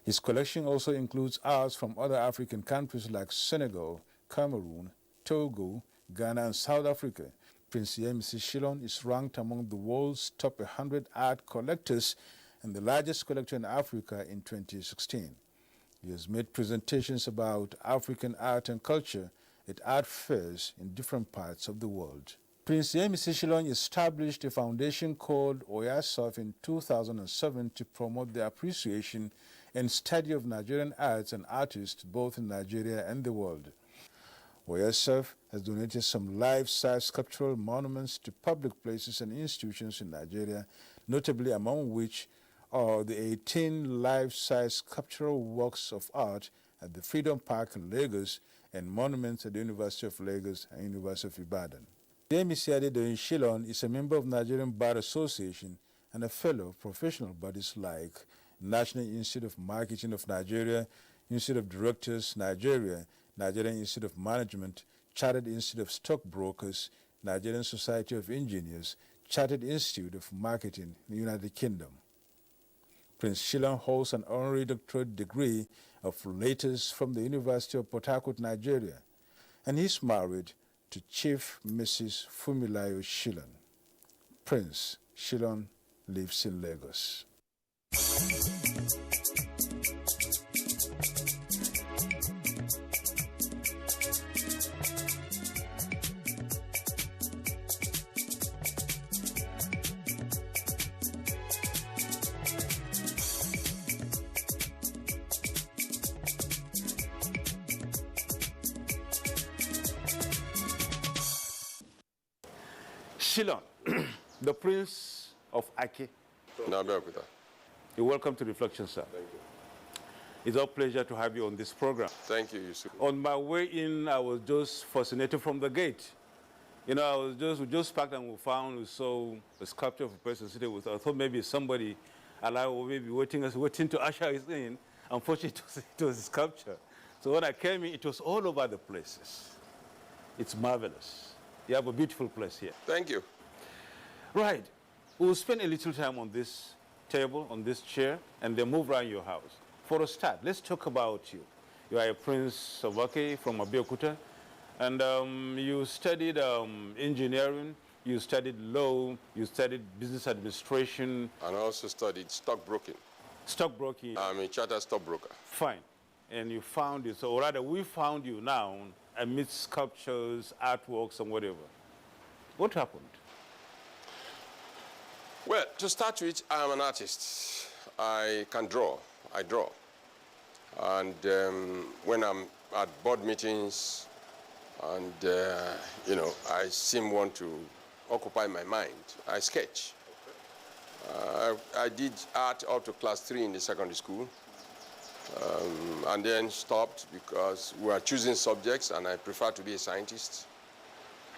His collection also includes arts from other African countries like Senegal, Cameroon, Togo, Ghana, and South Africa. Prince Yemisi Shyllon is ranked among the world's top 100 art collectors and the largest collector in Africa in 2016. He has made presentations about African art and culture at art fairs in different parts of the world. Prince Yemisi Shyllon established a foundation called OYASOF in 2007 to promote the appreciation and study of Nigerian arts and artists both in Nigeria and the world. OYASOF has donated some life-size sculptural monuments to public places and institutions in Nigeria, notably among which are the 18 life-size sculptural works of art at the Freedom Park in Lagos and monuments at the University of Lagos and University of Ibadan. Yemisi Shyllon is a member of Nigerian Bar Association and a fellow of professional bodies like National Institute of Marketing of Nigeria, Institute of Directors Nigeria, Nigerian Institute of Management, Chartered Institute of Stockbrokers, Nigerian Society of Engineers, Chartered Institute of Marketing in the United Kingdom. Prince Shyllon holds an honorary doctorate degree of Letters from the University of Port Harcourt, Nigeria, and he's married to Chief Mrs. Fumilayo Shyllon. Prince Shyllon lives in Lagos. Shyllon, the Prince of Ake. You're welcome to Reflection, sir. Thank you. It's our pleasure to have you on this program. Thank you, Yusuf. On my way in, I was just fascinated from the gate. We just parked and we saw a sculpture of a person sitting with us. I thought maybe somebody alive or maybe waiting to usher us in. Unfortunately, it was a sculpture. So when I came in, it was all over the places. It's marvelous. You have a beautiful place here. Thank you. Right. We'll spend a little time on this table, on this chair, and then move around your house. For a start, let's talk about you. You are a Prince of Ake from Abeokuta, and you studied engineering, you studied law, you studied business administration. And I also studied stockbroking. Stockbroking? I'm a chartered stockbroker. Fine. And you found it, or rather we found you now amidst sculptures, artworks, and whatever. What happened? Well, to start with, I'm an artist. I can draw. I draw. And when I'm at board meetings and, I seem want to occupy my mind, I sketch. I did art up to class 3 in the secondary school, and then stopped because we were choosing subjects, and I prefer to be a scientist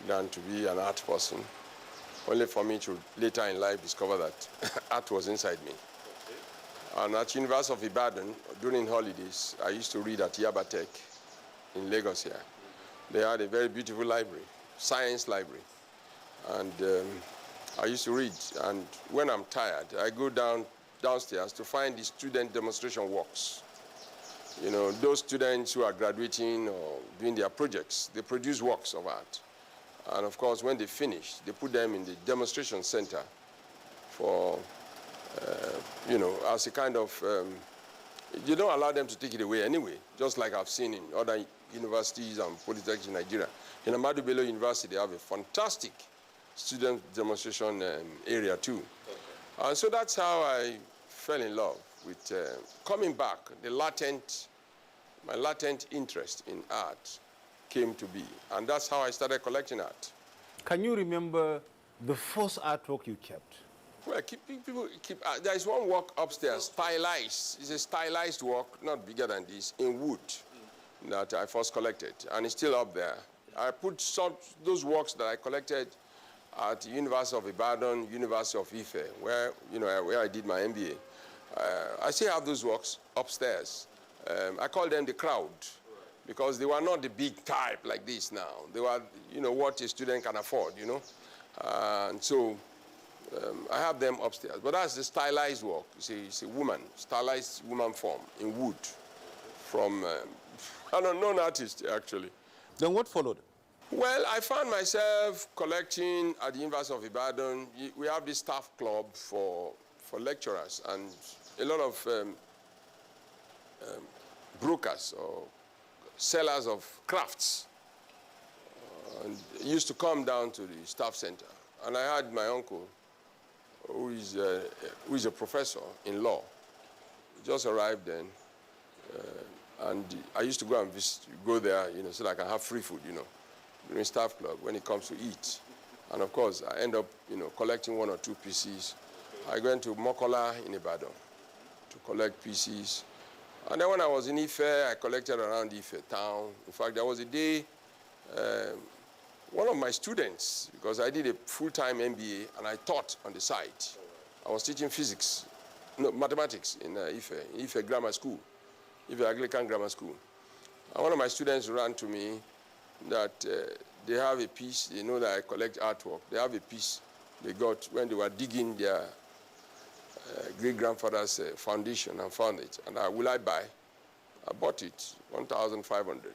than to be an art person, only for me to later in life discover that art was inside me. And at University of Ibadan, during holidays, I used to read at Yabatek in Lagos here. They had a very beautiful library, science library. And I used to read, and when I'm tired, I go downstairs to find the student demonstration works. You know, those students who are graduating or doing their projects, they produce works of art. And of course, when they finish, they put them in the demonstration center for, you know, as a kind of, you don't allow them to take it away anyway, just like I've seen in other universities and polytechnics in Nigeria. In Ahmadu Bello University, they have a fantastic student demonstration area too. And so that's how I fell in love with coming back. My latent interest in art came to be, and that's how I started collecting art. Can you remember the first artwork you kept? Well, there is one work upstairs, stylized. It's a stylized work, not bigger than this, in wood, that I first collected, and it's still up there. I put those works that I collected at the University of Ibadan, University of Ife, where I did my MBA. I still have those works upstairs. I call them the crowd, because they were not the big type like this now. They were, what a student can afford, and so I have them upstairs. But that's the stylized work. It's a woman, stylized woman form in wood from an unknown artist, actually. Then what followed? Well, I found myself collecting at the University of Ibadan. We have this staff club for lecturers, and a lot of brokers or sellers of crafts and used to come down to the staff center. And I had my uncle, who is a professor in law. He just arrived then, and I used to go and go there, so that I can have free food, during staff club when it comes to eat. And of course, I end up, collecting 1 or 2 pieces. I went to Mokola in Ibadan to collect pieces. And then when I was in Ife, I collected around Ife town. In fact, there was a day, one of my students, because I did a full-time MBA and I taught on the side. I was teaching mathematics in Ife Grammar School, Ife Anglican Grammar School. And one of my students ran to me that they have a piece, they know that I collect artwork. They have a piece they got when they were digging their great-grandfather's foundation and found it. And will I buy? I bought it, 1,500.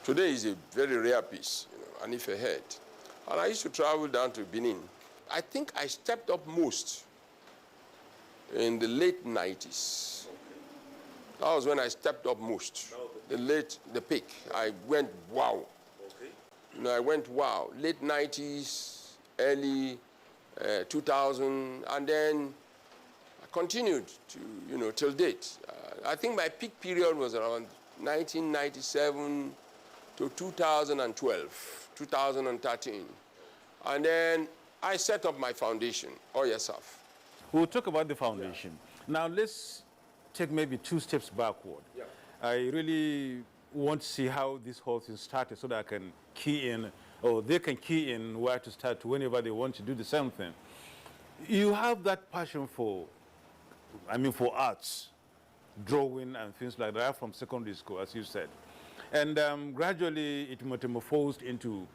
Today is a very rare piece, an Ife head. And I used to travel down to Benin. I think I stepped up most in the late 90s. That was when I stepped up most. The peak. I went wow. I went wow. Late 90s, early 2000, and then I continued to, till date. I think my peak period was around 1997 to 2012, 2013. And then I set up my foundation, Oyasaf. We'll talk about the foundation. Now let's take maybe 2 steps backward. Yeah. I really want to see how this whole thing started so that I can key in, or they can key in where to start whenever they want to do the same thing. You have that passion for arts, drawing and things like that from secondary school, as you said. And gradually it metamorphosed into